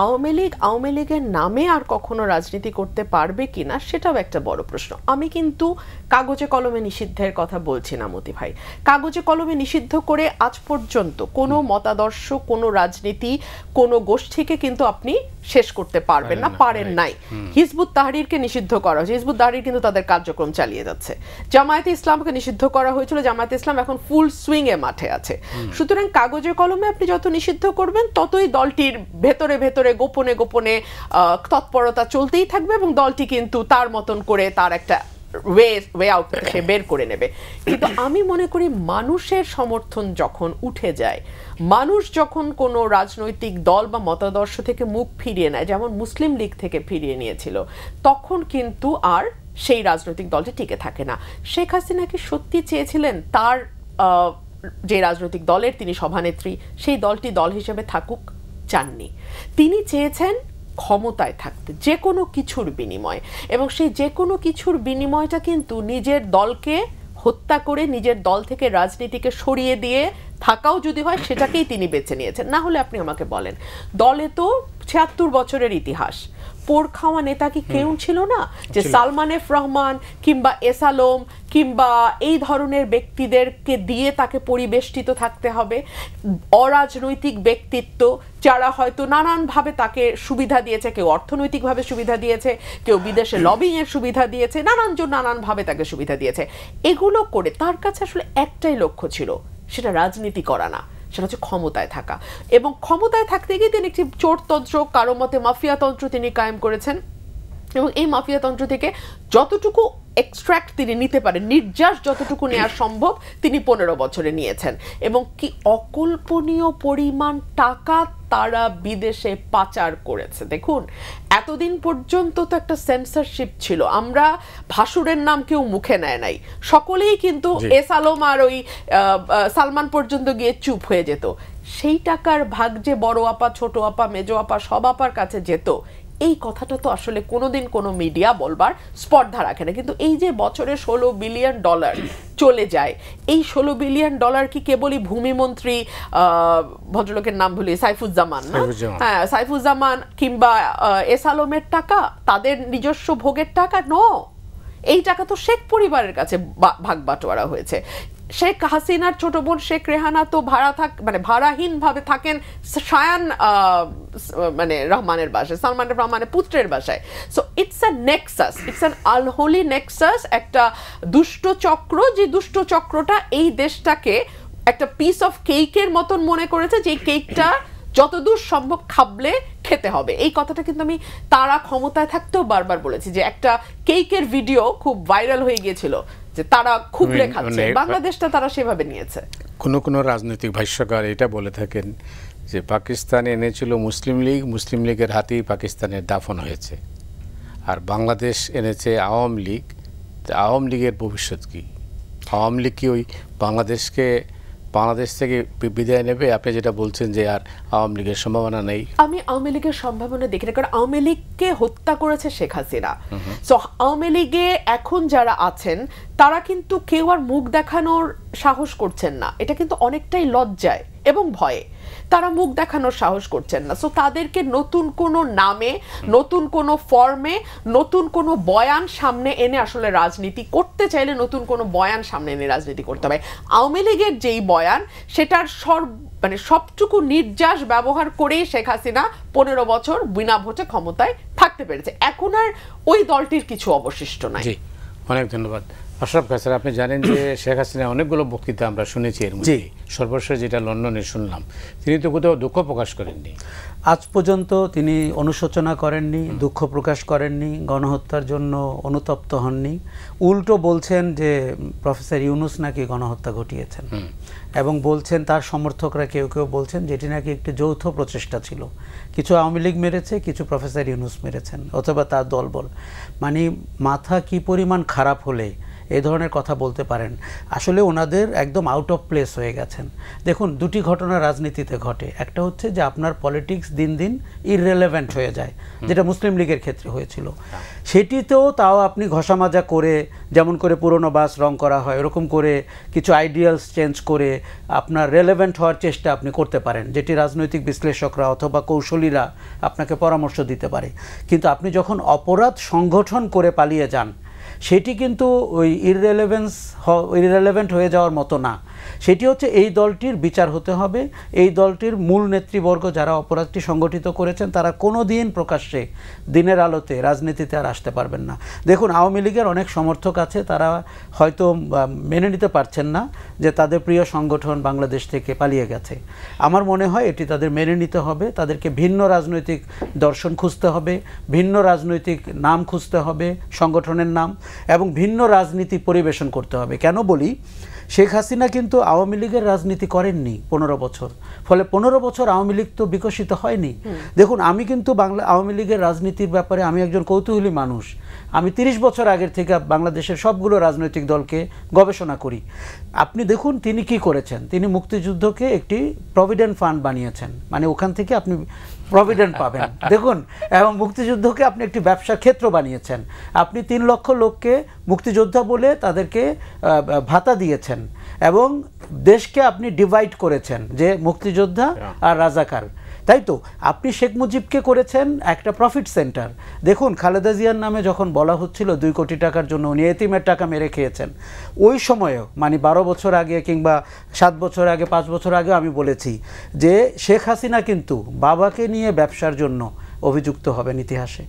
আওয়ামী লীগের নামে আর কখনো রাজনীতি করতে পারবে কিনা সেটাও একটা বড় প্রশ্ন। আমি কিন্তু কাগজে কলমে নিষিদ্ধের কথা বলছি না মতি ভাই। কাগজে কলমে নিষিদ্ধ করে আজ পর্যন্ত কোনো মতাদর্শ, কোনো রাজনীতি, কোনো গোষ্ঠীকে কিন্তু আপনি শেষ করতে পারবেন না, পারেন নাই। হিজবুত তাহরিরকে নিষিদ্ধ করা হয়েছে, হিজবুত তাহরির কিন্তু তাদের কার্যক্রম চালিয়ে যাচ্ছে। জামায়াতে ইসলামকে নিষিদ্ধ করা হয়েছিল, জামায়াতে ইসলাম এখন ফুল সুইং এ মাঠে আছে। সুতরাং কাগজে কলমে আপনি যত নিষিদ্ধ করবেন ততই দলটির ভেতরে ভেতরে গোপনে গোপনে তৎপরতা চলতেই থাকবে, এবং দলটি কিন্তু তার মতন করে তার একটা ওয়ে আউট সে বের করে নেবে। কিন্তু আমি মনে করি মানুষের সমর্থন যখন উঠে যায়, মানুষ যখন কোনো রাজনৈতিক দল বা মতাদর্শ থেকে মুখ ফিরিয়ে নেয়, যেমন মুসলিম লীগ থেকে ফিরিয়ে নিয়েছিল, তখন কিন্তু আর সেই রাজনৈতিক দলটি টিকে থাকে না। শেখ হাসিনা কি সত্যি চেয়েছিলেন তার যে রাজনৈতিক দলের তিনি সভানেত্রী, সেই দলটি দল হিসেবে থাকুক? চাননি। তিনি চেয়েছেন ক্ষমতায় থাকতে যে কোনো কিছুর বিনিময়ে, এবং সেই যে কোনো কিছুর বিনিময়টা কিন্তু নিজের দলকে হত্যা করে নিজের দল থেকে রাজনীতিকে সরিয়ে দিয়ে থাকাও যদি হয়, সেটাকেই তিনি বেছে নিয়েছেন। না হলে আপনি আমাকে বলেন, দলে তো ৭৬ বছরের ইতিহাস, পোড় খাওয়া নেতা কি কেউ ছিল না? যে সালমান এফ রহমান কিংবা এস আলম কিংবা এই ধরনের ব্যক্তিদেরকে দিয়ে তাকে পরিবেষ্টিত থাকতে হবে। অরাজনৈতিক ব্যক্তিত্ব যারা হয়তো নানানভাবে তাকে সুবিধা দিয়েছে, কেউ অর্থনৈতিকভাবে সুবিধা দিয়েছে, কেউ বিদেশে লবিং এর সুবিধা দিয়েছে, নানানজন নানানভাবে তাকে সুবিধা দিয়েছে। এগুলো করে তার কাছে আসলে একটাই লক্ষ্য ছিল, সেটা রাজনীতি করা না, সেটা হচ্ছে ক্ষমতায় থাকা। এবং ক্ষমতায় থাকতে গিয়ে তিনি একটি চোরতন্ত্র, কারো মতে মাফিয়াতন্ত্র তিনি কায়েম করেছেন, এবং এই মাফিয়াতন্ত্র থেকে যতটুকু এক্সট্রাক্ট তিনি নিতে পারেন, নির্যাস যতটুকু নেওয়া সম্ভব তিনি 15 বছরে নিয়েছেন। এবং কি অকল্পনীয় পরিমাণ টাকা তারা বিদেশে পাচার করেছে। দেখুন, এতদিন পর্যন্ত তো একটা সেন্সরশিপ ছিল, আমরা ভাসুরের নাম কেউ মুখে নেয় নাই, সকলেই কিন্তু এস আলম আর ওই সালমান পর্যন্ত গিয়ে চুপ হয়ে যেত। সেই টাকার ভাগ যে বড় আপা, ছোট আপা, মেজো আপা সব আপার কাছে যেত, এই কথাটা তো আসলে কোনোদিন কোনো মিডিয়া বলবার স্পর্ধা রাখে না। কিন্তু এই যে বছরে $16 বিলিয়ন চলে যায়, এই $16 বিলিয়ন কি কেবলই ভূমিমন্ত্রী ভদ্রলোকের নাম ভুলি, সাইফুজ্জামান, হ্যাঁ সাইফুজ্জামান কিংবা এস আলমের টাকা, তাদের নিজস্ব ভোগের টাকা? এই টাকা তো শেখ পরিবারের কাছে ভাগ বাটোয়ারা হয়েছে। শেখ হাসিনার ছোট বোন শেখ রেহানা তো ভাড়াহীন ভাবে থাকেন শায়ান রহমানের বাসায়, সালমান রহমানের পুত্রের বাসায়। So it's a Nexus, it's an unholy Nexus, একটা দুষ্ট চক্র, যে দুষ্ট চক্রটা এই দেশটাকে একটা পিস অফ কেকের মতন মনে করেছে, যে কেকটা যতদূর সম্ভব খাবলে খেতে হবে। এই কথাটা কিন্তু আমি তারা ক্ষমতায় থাকতেও বারবার বলেছি, যে একটা কেকের ভিডিও খুব ভাইরাল হয়ে গিয়েছিল, যে তারা খুবলে খাচ্ছে, বাংলাদেশটা তারা সেভাবে নিয়েছে। কোনো রাজনৈতিক ভাষ্যকার এটা বলে থাকেন যে পাকিস্তান এনেছিল মুসলিম লীগ, মুসলিম লীগের হাতেই পাকিস্তানের দাফন হয়েছে, আর বাংলাদেশ এনেছে আওয়ামী লীগ। আওয়ামী লীগের ভবিষ্যৎ কি? আওয়ামী লীগ কি ওই বাংলাদেশ থেকে বিদায় নেবে? আপনি যেটা বলছেন যে আর আওয়ামী লীগের সম্ভাবনা নেই, আমি আওয়ামী লীগের সম্ভাবনা দেখি না, কারণ আওয়ামী লীগকে হত্যা করেছে শেখ হাসিনা। সো আওয়ামী লীগে এখন যারা আছেন তারা কিন্তু কেউ আর মুখ দেখানোর সাহস করছেন না, এটা কিন্তু অনেকটাই লজ্জায় এবং ভয়ে তারা মুখ দেখানোর সাহস করছেন না। সো তাদেরকে নতুন কোনো নামে, নতুন কোনো ফর্মে, নতুন কোনো বয়ান সামনে এনে আসলে রাজনীতি করতে চাইলে নতুন কোনো বয়ান সামনে এনে রাজনীতি করতে হবে। আওয়ামী লীগের যেই বয়ান, সেটার সবটুকু নির্যাস ব্যবহার করেই শেখ হাসিনা 15 বছর বিনা ভোটে ক্ষমতায় থাকতে পেরেছে। এখন আর ওই দলটির কিছু অবশিষ্ট নাই। অনেক ধন্যবাদ। আশরাফ খান স্যার, আপনি জানেন যে শেখ হাসিনা অনেকগুলো বক্তৃতা আমরা শুনেছি, এর মধ্যে সর্বশেষ যেটা লন্ডনে শুনলাম, তিনি তো কোথাও দুঃখ প্রকাশ করেননি। আজ পর্যন্ত তিনি অনুশোচনা করেননি, দুঃখ প্রকাশ করেননি, গণহত্যার জন্য অনুতপ্ত হননি। উল্টো বলছেন যে প্রফেসর ইউনূস নাকি গণহত্যা ঘটিয়েছেন, এবং বলছেন তার সমর্থকরা কেউ কেউ বলছেন যেটি নাকি একটি যৌথ প্রচেষ্টা ছিল, কিছু আওয়ামী লীগ মেরেছে, কিছু প্রফেসর ইউনূস মেরেছেন অথবা তার দলবল। মানে মাথা কি পরিমাণ খারাপ হলে এই ধরনের কথা বলতে পারেন? আসলে ওনাদের একদম আউট অফ প্লেস হয়ে গেছেন। দেখুন, দুটি ঘটনা রাজনীতিতে ঘটে। একটা হচ্ছে যে আপনার পলিটিক্স দিন দিন ইররেলেভেন্ট হয়ে যায়, যেটা মুসলিম লীগের ক্ষেত্রে হয়েছিল। সেটিতেও তাও আপনি ঘষামাজা করে, যেমন করে পুরনো বাস রং করা হয়, এরকম করে কিছু আইডিয়ালস চেঞ্জ করে আপনার রেলেভেন্ট হওয়ার চেষ্টা আপনি করতে পারেন, যেটি রাজনৈতিক বিশ্লেষকরা অথবা কৌশলীরা আপনাকে পরামর্শ দিতে পারে। কিন্তু আপনি যখন অপরাধ সংগঠন করে পালিয়ে যান, সেটি কিন্তু ওই ইররেলেভেন্ট হয়ে যাওয়ার মতো না। সেটি হচ্ছে এই দলটির বিচার হতে হবে। এই দলটির মূল নেতৃবর্গ যারা অপরাধটি সংগঠিত করেছেন, তারা কোনো দিন প্রকাশ্যে দিনের আলোতে রাজনীতিতে আর আসতে পারবেন না। দেখুন, আওয়ামী লীগের অনেক সমর্থক আছে, তারা হয়তো মেনে নিতে পারছেন না যে তাদের প্রিয় সংগঠন বাংলাদেশ থেকে পালিয়ে গেছে। আমার মনে হয় এটি তাদের মেনে নিতে হবে। তাদেরকে ভিন্ন রাজনৈতিক দর্শন খুঁজতে হবে, ভিন্ন রাজনৈতিক নাম খুঁজতে হবে, সংগঠনের নাম, এবং ভিন্ন রাজনীতি পরিবেশন করতে হবে। কেন বলি, শেখ হাসিনা কিন্তু আওয়ামী লীগের রাজনীতি করেননি 15 বছর, ফলে 15 বছর আওয়ামী লীগ তো বিকশিত হয়নি। দেখুন, আমি কিন্তু আওয়ামী লীগের রাজনীতির ব্যাপারে আমি একজন কৌতূহলী মানুষ। আমি 30 বছর আগের থেকে বাংলাদেশের সবগুলো রাজনৈতিক দলকে গবেষণা করি। আপনি দেখুন তিনি কি করেছেন। তিনি মুক্তিযুদ্ধকে একটি প্রভিডেন্ট ফান্ড বানিয়েছেন, মানে ওখান থেকে আপনি প্রভিডেন্ট পাবেন, দেখুন। এবং মুক্তিযুদ্ধকে আপনি একটি ব্যবসা ক্ষেত্র বানিয়েছেন। আপনি 3 লক্ষ লোককে মুক্তিযোদ্ধা বলে তাদেরকে ভাতা দিয়েছেন, এবং দেশকে আপনি ডিভাইড করেছেন যে মুক্তিযোদ্ধা আর রাজাকার, তাই তো? আপনি শেখ মুজিবকে করেছেন একটা প্রফিট সেন্টার। দেখুন, খালেদা জিয়ার নামে যখন বলা হচ্ছিল 2 কোটি টাকার জন্য উনি এতিমের টাকা মেরে খেয়েছেন, ওই সময়েও মানে 12 বছর আগে কিংবা 7 বছর আগে, 5 বছর আগে আমি বলেছি যে শেখ হাসিনা কিন্তু বাবাকে নিয়ে ব্যবসার জন্য অভিযুক্ত হবেন ইতিহাসে।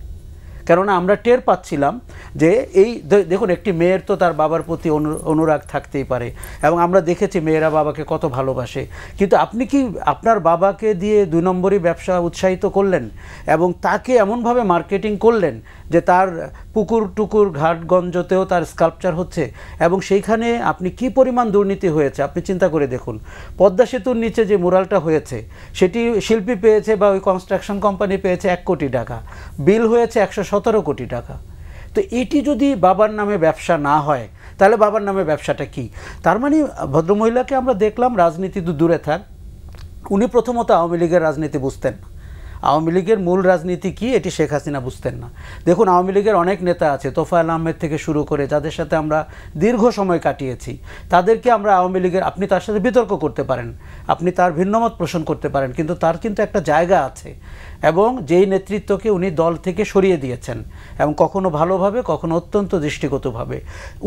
কেননা আমরা টের পাচ্ছিলাম যে এই দেখুন, একটি মেয়ের তো তার বাবার প্রতি অনুরাগ থাকতেই পারে, এবং আমরা দেখেছি মেয়েরা বাবাকে কত ভালোবাসে। কিন্তু আপনি কি আপনার বাবাকে দিয়ে 2 নম্বরই ব্যবসা উৎসাহিত করলেন, এবং তাকে এমনভাবে মার্কেটিং করলেন যে তার পুকুর টুকুর ঘাটগঞ্জতেও তার স্কাল্পচার হচ্ছে, এবং সেইখানে আপনি কি পরিমাণ দুর্নীতি হয়েছে আপনি চিন্তা করে দেখুন। পদ্মা সেতুর নিচে যে মুরালটা হয়েছে, সেটি শিল্পী পেয়েছে বা ওই কনস্ট্রাকশন কোম্পানি পেয়েছে 1 কোটি টাকা, বিল হয়েছে 117 কোটি টাকা। তো এটি যদি বাবার নামে ব্যবসা না হয়, তাহলে বাবার নামে ব্যবসাটা কি? তার মানে ভদ্রমহিলাকে আমরা দেখলাম রাজনীতি তো দূরে থাক, উনি প্রথমত আওয়ামী লীগের রাজনীতি বুঝতেন না, আওয়ামী লীগের মূল রাজনীতি কি এটি শেখ হাসিনা বুঝতেন না। দেখুন আওয়ামী লীগের অনেক নেতা আছে, তোফায়েল আহমেদ থেকে শুরু করে, যাদের সাথে আমরা দীর্ঘ সময় কাটিয়েছি, তাদেরকে আমরা আওয়ামী লীগের, আপনি তার সাথে বিতর্ক করতে পারেন, আপনি তার ভিন্নমত পোষণ করতে পারেন, কিন্তু তার কিন্তু একটা জায়গা আছে, এবং যেই নেতৃত্বকে উনি দল থেকে সরিয়ে দিয়েছেন, এবং কখনো ভালোভাবে কখনো অত্যন্ত দৃষ্টিগতভাবে।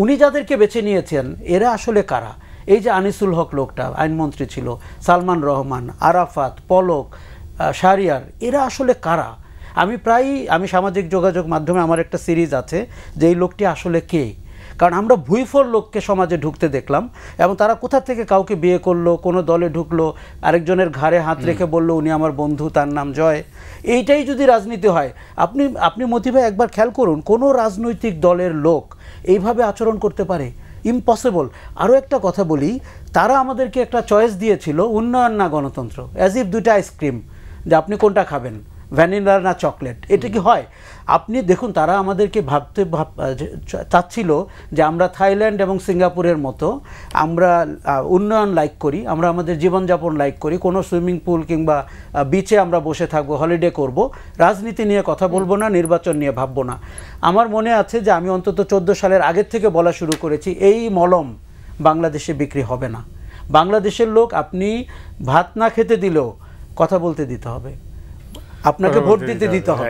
উনি যাদেরকে বেছে নিয়েছেন এরা আসলে কারা? এই যে আনিসুল হক লোকটা আইনমন্ত্রী ছিল, সালমান রহমান, আরাফাত, পলক, শাহরিয়ার, এরা আসলে কারা? আমি সামাজিক যোগাযোগ মাধ্যমে আমার একটা সিরিজ আছে যে এই লোকটি আসলে কে, কারণ আমরা ভুইফল লোককে সমাজে ঢুকতে দেখলাম, এবং তারা কোথা থেকে কাউকে বিয়ে করলো, কোনো দলে ঢুকলো, আরেকজনের ঘাড়ে হাত রেখে বললো উনি আমার বন্ধু, তার নাম জয়। এইটাই যদি রাজনীতি হয়, আপনি মতি ভাই একবার খেয়াল করুন, কোনো রাজনৈতিক দলের লোক এইভাবে আচরণ করতে পারে? ইম্পসিবল। আরও একটা কথা বলি, তারা আমাদেরকে একটা চয়েস দিয়েছিল, উন্নয়ন না গণতন্ত্র, অ্যাজ ইফ দুইটা আইসক্রিম, যে আপনি কোনটা খাবেন, ভ্যানিলা না চকলেট। এটা কি হয়? আপনি দেখুন, তারা আমাদেরকে চাচ্ছিল যে আমরা থাইল্যান্ড এবং সিঙ্গাপুরের মতো আমরা উন্নয়ন লাইক করি, আমরা আমাদের জীবনযাপন লাইক করি, কোনো সুইমিং পুল কিংবা বিচে আমরা বসে থাকবো, হলিডে করব, রাজনীতি নিয়ে কথা বলবো না, নির্বাচন নিয়ে ভাববো না। আমার মনে আছে যে আমি অন্তত 14 সালের আগের থেকে বলা শুরু করেছি, এই মলম বাংলাদেশে বিক্রি হবে না। বাংলাদেশের লোক আপনি ভাত না খেতে দিলেও কথা বলতে দিতে হবে, আপনাকে ভোট দিতে হবে।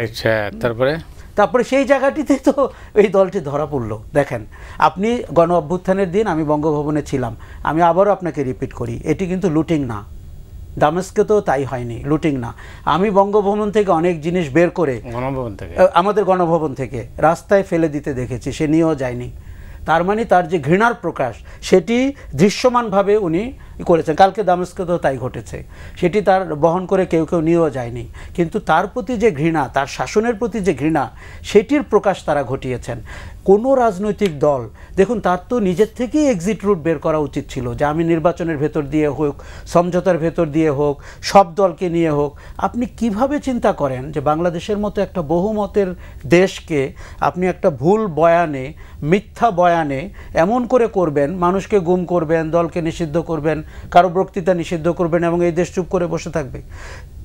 তারপরে সেই জায়গাটিতে তো এই দলটি ধরা পড়লো। দেখেন, আপনি গণ অভ্যুত্থানের দিন আমি বঙ্গভবনে ছিলাম, আমি আবারও আপনাকে রিপিট করি, এটি কিন্তু লুটিং না, দামেস্কে তো তাই হয়নি, লুটিং না। আমি বঙ্গভবন থেকে অনেক জিনিস বের করে আমাদের গণভবন থেকে রাস্তায় ফেলে দিতে দেখেছি, সে নিয়েও যায়নি। তার মানে তার যে ঘৃণার প্রকাশ সেটি দৃশ্যমানভাবে উনি করেছেন। কালকে দামেস্কেতেও তাই ঘটেছে, সেটি তার বহন করে কেউ নিয়েও যায়নি, কিন্তু তার প্রতি যে ঘৃণা, তার শাসনের প্রতি যে ঘৃণা, সেটির প্রকাশ তারা ঘটিয়েছেন। কোনো রাজনৈতিক দল, দেখুন, তার তো নিজের থেকেই এক্সিট রুট বের করা উচিত ছিল, যে আমি নির্বাচনের ভেতর দিয়ে হোক, সমঝোতার ভেতর দিয়ে হোক, সব দলকে নিয়ে হোক। আপনি কিভাবে চিন্তা করেন যে বাংলাদেশের মতো একটা বহুমতের দেশকে আপনি একটা ভুল বয়ানে, মিথ্যা বয়ানে এমন করে করবেন, মানুষকে গুম করবেন, দলকে নিষিদ্ধ করবেন, কারো বক্তৃতা নিষিদ্ধ করবেন, এবং এই দেশ চুপ করে বসে থাকবে?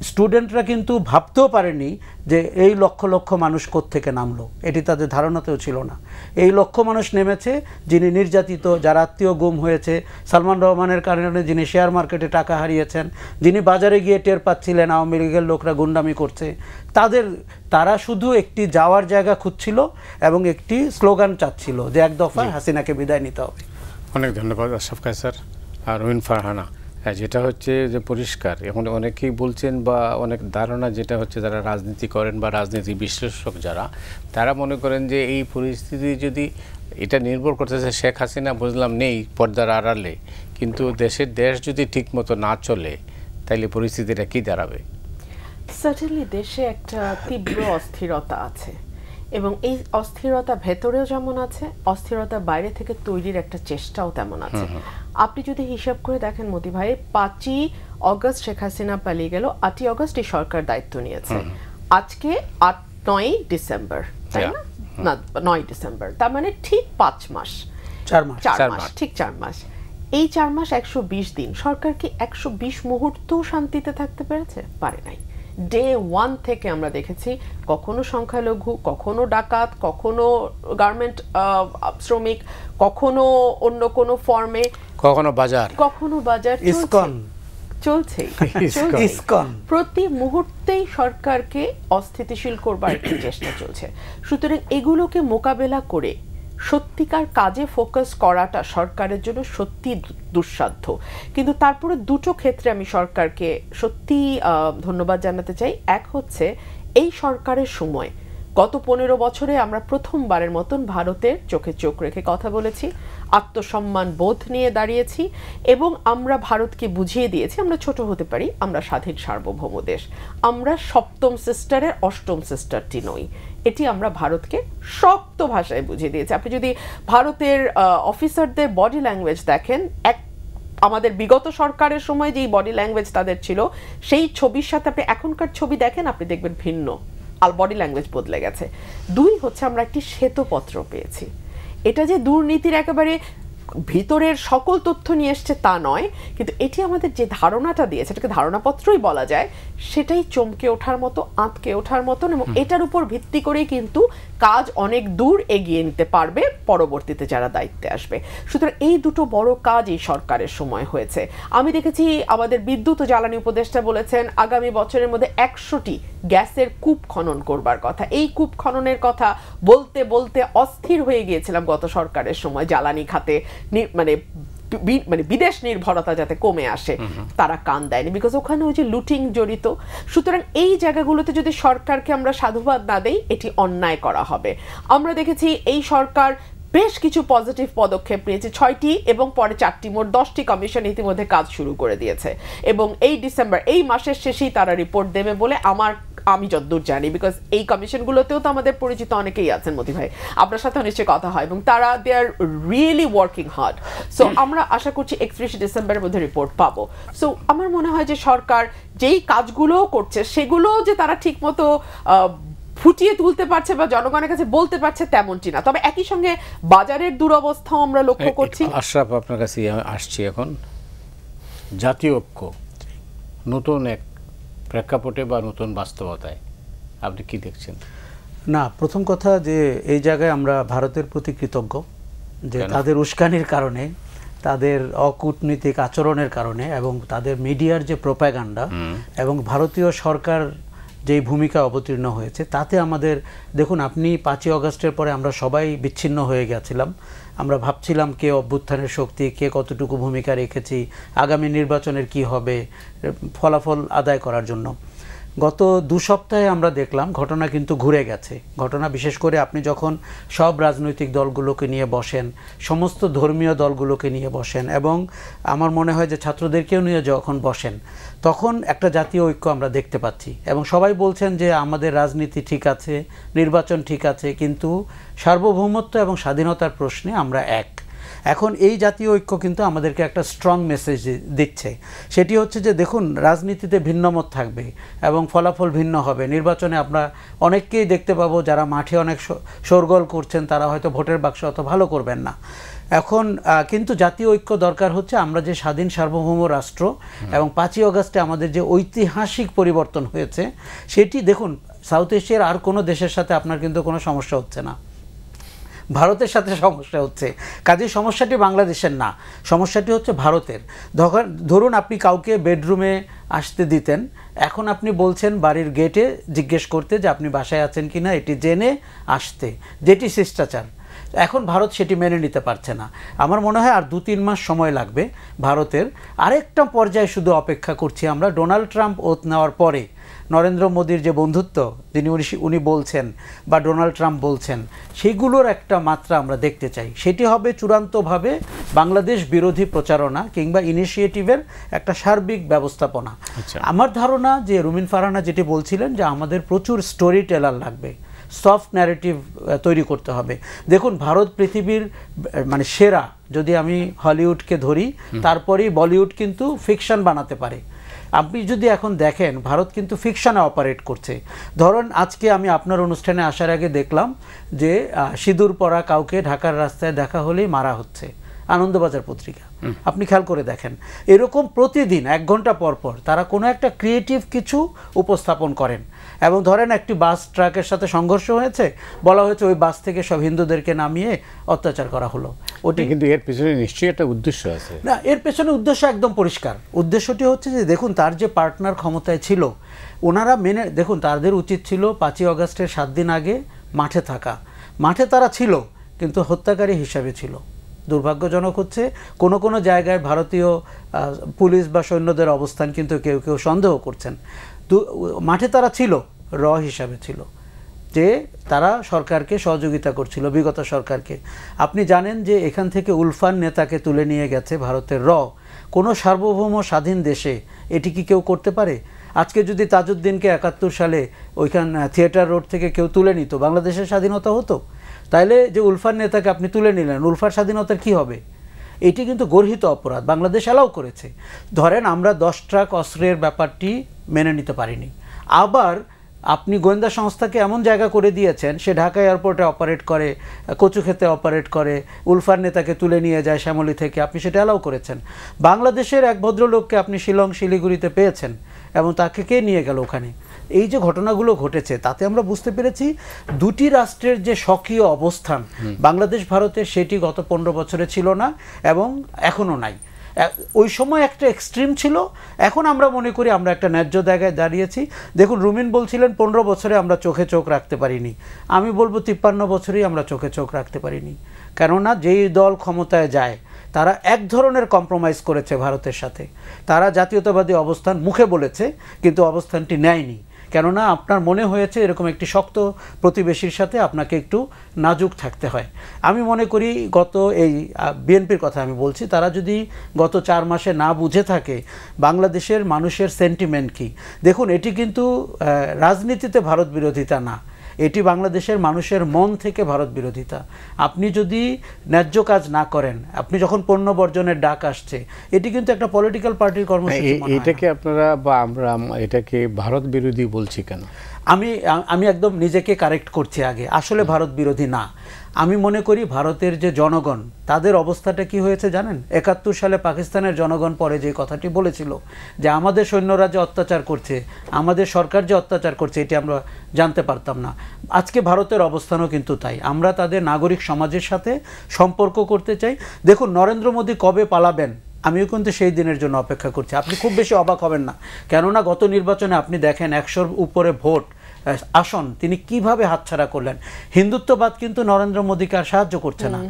স্টুডেন্টরা কিন্তু ভাবতেও পারেনি যে এই লক্ষ লক্ষ মানুষ কোত্থেকে নামলো, এটি তাদের ধারণাতেও ছিল না। এই লক্ষ মানুষ নেমেছে যিনি নির্যাতিত, যার আত্মীয় গুম হয়েছে, সালমান রহমানের কারণে যিনি শেয়ার মার্কেটে টাকা হারিয়েছেন, যিনি বাজারে গিয়ে টের পাচ্ছিলেন আওয়ামী লীগের লোকরা গুন্ডামি করছে, তারা শুধু একটি যাওয়ার জায়গা খুঁজছিল এবং একটি স্লোগান চাচ্ছিল যে এক দফায় হাসিনাকে বিদায় নিতে হবে। অনেক ধন্যবাদ আশরাফ কায়সার আর রুহিন ফারহানা। যেটা হচ্ছে যে পরিষ্কার, এখন অনেকেই বলছেন বা অনেক ধারণা যেটা হচ্ছে, যারা রাজনীতি করেন বা রাজনীতি বিশ্লেষক যারা, তারা মনে করেন যে এই পরিস্থিতি যদি, এটা নির্ভর করতেছে শেখ হাসিনা বুঝলাম নেই পর্দার আড়ালে, কিন্তু দেশ যদি ঠিকমতো না চলে তাইলে পরিস্থিতিটা কি দাঁড়াবে? সার্টেনলি দেশে একটা তীব্র অস্থিরতা আছে, এবং এই অস্থিরতা ভেতরেও যেমন আছে, অস্থিরতা বাইরে থেকে তৈরির একটা চেষ্টাও তেমন আছে। আপনি যদি হিসাব করে দেখেন মতি ভাই, 5ই অগস্ট শেখ হাসিনা পালিয়ে গেল, 8ই অগস্ট এই সরকার দায়িত্ব নিয়েছে, আজকে 9ই ডিসেম্বর, তাই না? না, 9ই ডিসেম্বর, তার মানে ঠিক 5 মাস, 4 মাস, ঠিক 4 মাস। এই 4 মাস 120 দিন সরকার কি 120 মুহূর্ত শান্তিতে থাকতে পেরেছে? পারে নাই। ডে 1 থেকে আমরা দেখেছি কখনো সংখ্যালঘু, কখনো ডাকাত, কখনো গার্মেন্ট শ্রমিক, কখনো অন্য কোনো ফর্মে, কখনো বাজার চলছেই। প্রতি মুহূর্তেই সরকারকে অস্থিতিশীল করবার একটি চেষ্টা চলছে। সুতরাং এগুলোকে মোকাবেলা করে সত্যিকার কাজে ফোকাস করাটা সরকারের জন্য সত্যি দুঃসাধ্য। কিন্তু তারপরে দুটো ক্ষেত্রে আমি সরকারকে সত্যি ধন্যবাদ জানাতে চাই। এক হচ্ছে, এই সরকারের সময় গত 15 বছরে আমরা প্রথমবারের মতন ভারতের চোখে চোখ রেখে কথা বলেছি, আত্মসম্মান বোধ নিয়ে দাঁড়িয়েছি, এবং আমরা ভারতকে বুঝিয়ে দিয়েছি আমরা ছোট হতে পারি, আমরা স্বাধীন সার্বভৌম দেশ, আমরা 7ম সিস্টারের 8ম সিস্টারটি নই। এটি আমরা ভারতকে শক্ত ভাষায় বুঝিয়ে দিয়েছি। আপনি যদি ভারতের অফিসারদের বডি ল্যাঙ্গুয়েজ দেখেন, আমাদের বিগত সরকারের সময় যেই বডি ল্যাঙ্গুয়েজ তাদের ছিল, সেই ছবির সাথে আপনি এখনকার ছবি দেখেন, আপনি দেখবেন ভিন্ন, আর বডি ল্যাঙ্গুয়েজ বদলে গেছে। 2 হচ্ছে, আমরা একটি শ্বেতপত্র পেয়েছি। এটা যে দুর্নীতির একেবারে ভিতরের সকল তথ্য নিয়ে এসছে তা নয়, কিন্তু এটি আমাদের যে ধারণাটা দিয়েছে, এটাকে ধারণাপত্রই বলা যায়, সেটাই চমকে ওঠার মতো, আঁতকে ওঠার মতন, এবং এটার উপর ভিত্তি করেই কিন্তু কাজ অনেক দূর এগিয়ে নিতে পারবে পরবর্তীতে যারা দায়িত্বে আসবে। সুতরাং এই দুটো বড় কাজ এই সরকারের সময় হয়েছে। আমি দেখেছি আমাদের বিদ্যুৎ ও জ্বালানি উপদেষ্টা বলেছেন আগামী বছরের মধ্যে 100টি গ্যাসের কূপ খনন করবার কথা। এই কূপ খননের কথা বলতে বলতে অস্থির হয়ে গিয়েছিলাম গত সরকারের সময়, জ্বালানি খাতে মানে বিদেশ নির্ভরতা যাতে কমে আসে, তারা কান দেয়নি, বিকজ ওখানে ওই যে লুটিং জড়িত। সুতরাং এই জায়গাগুলোতে যদি সরকারকে আমরা সাধুবাদ না দেই, এটি অন্যায় করা হবে। আমরা দেখেছি এই সরকার বেশ কিছু পজিটিভ পদক্ষেপ নিয়েছে, 6টি এবং পরে 4টি, মোট 10টি কমিশন ইতিমধ্যে কাজ শুরু করে দিয়েছে, এবং এই ডিসেম্বর, এই মাসের শেষেই তারা রিপোর্ট দেবে বলে আমি যতদূর জানি, বিকজ এই কমিশনগুলোতেও তো আমাদের পরিচিত অনেকেই আছেন মতি ভাই, আপনার সাথে নিশ্চয়ই কথা হয়, এবং তারা they are really working hard. So আমরা আশা করছি 31 ডিসেম্বরের মধ্যে রিপোর্ট পাবো। সো আমার মনে হয় যে সরকার যেই কাজগুলোও করছে সেগুলো যে তারা ঠিক মতো ফুটিয়ে তুলতে পারছে বা জনগণের কাছে বলতে পারছে তেমনটি না। তবে একই সঙ্গে বাজারের দুরবস্থাও আমরা লক্ষ্য করছি। আশরাফ, আপনার কাছে আসছি এখন। জাতীয় ঐক্য নতুন এক প্রেক্ষাপটে বা নতুন বাস্তবতায় আপনি কি দেখছেন? না, প্রথম কথা যে এই জায়গায় আমরা ভারতের প্রতি কৃতজ্ঞ যে তাদের উস্কানির কারণে, তাদের অকূটনৈতিক আচরণের কারণে এবং তাদের মিডিয়ার যে প্রোপাগান্ডা এবং ভারতীয় সরকার যেই ভূমিকা অবতীর্ণ হয়েছে, তাতে আমাদের দেখুন, আপনি 5ই আগস্টের পরে আমরা সবাই বিচ্ছিন্ন হয়ে গেছিলাম। আমরা ভাবছিলাম কে অভ্যুত্থানের শক্তি, কে কতটুকু ভূমিকা রেখেছি, আগামী নির্বাচনের কি হবে, ফলাফল আদায় করার জন্য। গত 2 সপ্তাহে আমরা দেখলাম ঘটনা কিন্তু ঘুরে গেছে। ঘটনা বিশেষ করে আপনি যখন সব রাজনৈতিক দলগুলোকে নিয়ে বসেন, সমস্ত ধর্মীয় দলগুলোকে নিয়ে বসেন, এবং আমার মনে হয় যে ছাত্রদেরকেও নিয়ে যখন বসেন, তখন একটা জাতীয় ঐক্য আমরা দেখতে পাচ্ছি, এবং সবাই বলছেন যে আমাদের রাজনীতি ঠিক আছে, নির্বাচন ঠিক আছে, কিন্তু সার্বভৌমত্ব এবং স্বাধীনতার প্রশ্নে আমরা এক। এখন এই জাতীয় ঐক্য কিন্তু আমাদেরকে একটা স্ট্রং মেসেজ দিচ্ছে। সেটি হচ্ছে যে দেখুন, রাজনীতিতে ভিন্নমত থাকবে এবং ফলাফল ভিন্ন হবে। নির্বাচনে আমরা অনেককেই দেখতে পাবো যারা মাঠে অনেক শোরগোল করছেন, তারা হয়তো ভোটের বাক্সে অত ভালো করবেন না। এখন কিন্তু জাতীয় ঐক্য দরকার হচ্ছে। আমরা যে স্বাধীন সার্বভৌম রাষ্ট্র, এবং 5ই আগস্টে আমাদের যে ঐতিহাসিক পরিবর্তন হয়েছে, সেটি দেখুন, সাউথ এশিয়ার আর কোনো দেশের সাথে আপনার কিন্তু কোনো সমস্যা হচ্ছে না, ভারতের সাথে সমস্যা হচ্ছে। কাজেই সমস্যাটি বাংলাদেশের না, সমস্যাটি হচ্ছে ভারতের। ধরুন আপনি কাউকে বেডরুমে আসতে দিতেন, এখন আপনি বলছেন বাড়ির গেটে জিজ্ঞেস করতে যে আপনি বাসায় আছেন কিনা, এটি জেনে আসতে, যেটি শিষ্টাচার। এখন ভারত সেটি মেনে নিতে পারছে না। আমার মনে হয় আর 2-3 মাস সময় লাগবে ভারতের। আরেকটা পর্যায়ে শুধু অপেক্ষা করছি আমরা, ডোনাল্ড ট্রাম্প ওথ নেওয়ার পরে নরেন্দ্র মোদীর যে বন্ধুত্ব উনি বলছেন বা ডোনাল্ড ট্রাম্প বলছেন, সেগুলোর একটা মাত্রা আমরা দেখতে চাই। সেটি হবে চূড়ান্তভাবে বাংলাদেশ বিরোধী প্রচারণা কিংবা ইনিশিয়েটিভের একটা সার্বিক ব্যবস্থাপনা। আমার ধারণা যে রুমিন ফারহানা যেটি বলছিলেন, যে আমাদের প্রচুর স্টোরি টেলার লাগবে, সফট ন্যারেটিভ তৈরি করতে হবে। দেখুন, ভারত পৃথিবীর মানে সেরা, যদি আমি হলিউডকে ধরি, তারপরেই বলিউড কিন্তু ফিকশন বানাতে পারে। আপনি যদি এখন দেখেন, ভারত কিন্তু ফিকশনে অপারেট করছে। ধরুন আজকে আমি আপনার অনুষ্ঠানে আসার আগে দেখলাম যে সিঁদুর পরা কাউকে ঢাকার রাস্তায় দেখা হলেই মারা হচ্ছে, আনন্দবাজার পত্রিকা। আপনি খেয়াল করে দেখেন, এরকম প্রতিদিন 1 ঘন্টা পর পর তারা কোনো একটা ক্রিয়েটিভ কিছু উপস্থাপন করেন। এবং ধরেন একটি বাস ট্রাকের সাথে সংঘর্ষ হয়েছে, বলা হয়েছে ওই বাস থেকে সব হিন্দুদেরকে নামিয়ে অত্যাচার করা হলো। ওটি কিন্তু এর পেছনে নিশ্চয়ই একটা উদ্দেশ্য আছে। না, এর পেছনে উদ্দেশ্য একদম পরিষ্কার। উদ্দেশ্যটি হচ্ছে যে দেখুন, তার যে পার্টনার ক্ষমতায় ছিল, ওনারা দেখুন, তাদের উচিত ছিল 5ই আগস্টের 7 দিন আগে মাঠে থাকা। মাঠে তারা ছিল, কিন্তু হত্যাকারী হিসাবে ছিল। দুর্ভাগ্যজনক হচ্ছে কোনো কোনো জায়গায় ভারতীয় পুলিশ বা সৈন্যদের অবস্থান কিন্তু কেউ কেউ সন্দেহ করছেন। মাঠে তারা ছিল, র হিসাবে ছিল, যে তারা সরকারকে সহযোগিতা করছিল, বিগত সরকারকে। আপনি জানেন যে এখান থেকে উলফান নেতাকে তুলে নিয়ে গেছে ভারতের র। কোনো সার্বভৌম স্বাধীন দেশে এটি কি কেউ করতে পারে? আজকে যদি তাজউদ্দিনকে 71 সালে ওইখান থিয়েটার রোড থেকে কেউ তুলে নিত, বাংলাদেশের স্বাধীনতা হতো? তাইলে যে উলফার নেতাকে আপনি তুলে নিলেন, উলফার স্বাধীনতার কি হবে? এটি কিন্তু গর্হিত অপরাধ, বাংলাদেশ অ্যালাউ করেছে। ধরেন আমরা 10 ট্রাক অস্ত্রের ব্যাপারটি মেনে নিতে পারিনি, আবার আপনি গোয়েন্দা সংস্থাকে এমন জায়গা করে দিয়েছেন, সে ঢাকা এয়ারপোর্টে অপারেট করে, কচুক্ষেতে অপারেট করে, উলফার নেতাকে তুলে নিয়ে যায় শ্যামলী থেকে, আপনি সেটা অ্যালাউ করেছেন। বাংলাদেশের এক ভদ্রলোককে আপনি শিলং শিলিগুড়িতে পেয়েছেন এবং তাকে কে নিয়ে গেল ওখানে? এই যে ঘটনাগুলো ঘটেছে তাতে আমরা বুঝতে পেরেছি দুটি রাষ্ট্রের যে স্বকীয় অবস্থান বাংলাদেশ ভারতের, সেটি গত 15 বছরে ছিল না এবং এখনও নাই। ওই সময় একটা এক্সট্রিম ছিল, এখন আমরা মনে করি আমরা একটা ন্যায্য জায়গায় দাঁড়িয়েছি। দেখুন, রুমিন বলছিলেন 15 বছরে আমরা চোখে চোখ রাখতে পারিনি, আমি বলবো 53 বছরেই আমরা চোখে চোখ রাখতে পারিনি। কেননা যেই দল ক্ষমতায় যায় তারা এক ধরনের কম্প্রোমাইজ করেছে ভারতের সাথে, তারা জাতীয়তাবাদী অবস্থান মুখে বলেছে কিন্তু অবস্থানটি নেয়নি। কেননা আপনার মনে হয়েছে এরকম একটি শক্ত প্রতিবেশীর সাথে আপনাকে একটু নাজুক থাকতে হয়। আমি মনে করি গত এই বিএনপির কথা আমি বলছি, তারা যদি গত 4 মাসে না বুঝে থাকে বাংলাদেশের মানুষের সেন্টিমেন্ট কি। দেখুন, এটি কিন্তু রাজনীতিতে ভারত বিরোধিতা না, এটি বাংলাদেশের মানুষের মন থেকে ভারত বিরোধিতা। আপনি যদি ন্যায্য কাজ না করেন, আপনি যখন পণ্য বর্জনের ডাক আসছে, এটি কিন্তু একটা পলিটিক্যাল পার্টির কর্মসূচি। এটাকে আপনারা বা আমরা এটাকে ভারত বিরোধী বলছি কেন? আমি একদম নিজেকে কারেক্ট করছি আগে, আসলে ভারত বিরোধী না। আমি মনে করি ভারতের যে জনগণ, তাদের অবস্থাটা কি হয়েছে জানেন? 71 সালে পাকিস্তানের জনগণ পরে যে কথাটি বলেছিল যে আমাদের সৈন্যরা যে অত্যাচার করছে, আমাদের সরকার যে অত্যাচার করছে, এটি আমরা জানতে পারতাম না। আজকে ভারতের অবস্থানও কিন্তু তাই, আমরা তাদের নাগরিক সমাজের সাথে সম্পর্ক করতে চাই। দেখুন, নরেন্দ্র মোদী কবে পালাবেন আমিও কিন্তু সেই দিনের জন্য অপেক্ষা করছি। আপনি খুব বেশি অবাক হবেন না, কেননা গত নির্বাচনে আপনি দেখেন 100-র উপরে ভোট আসন তিনি কিভাবে হাতছাড়া করলেন। হিন্দুত্ববাদ কিন্তু নরেন্দ্র মোদীকে আর সাহায্য করছে না।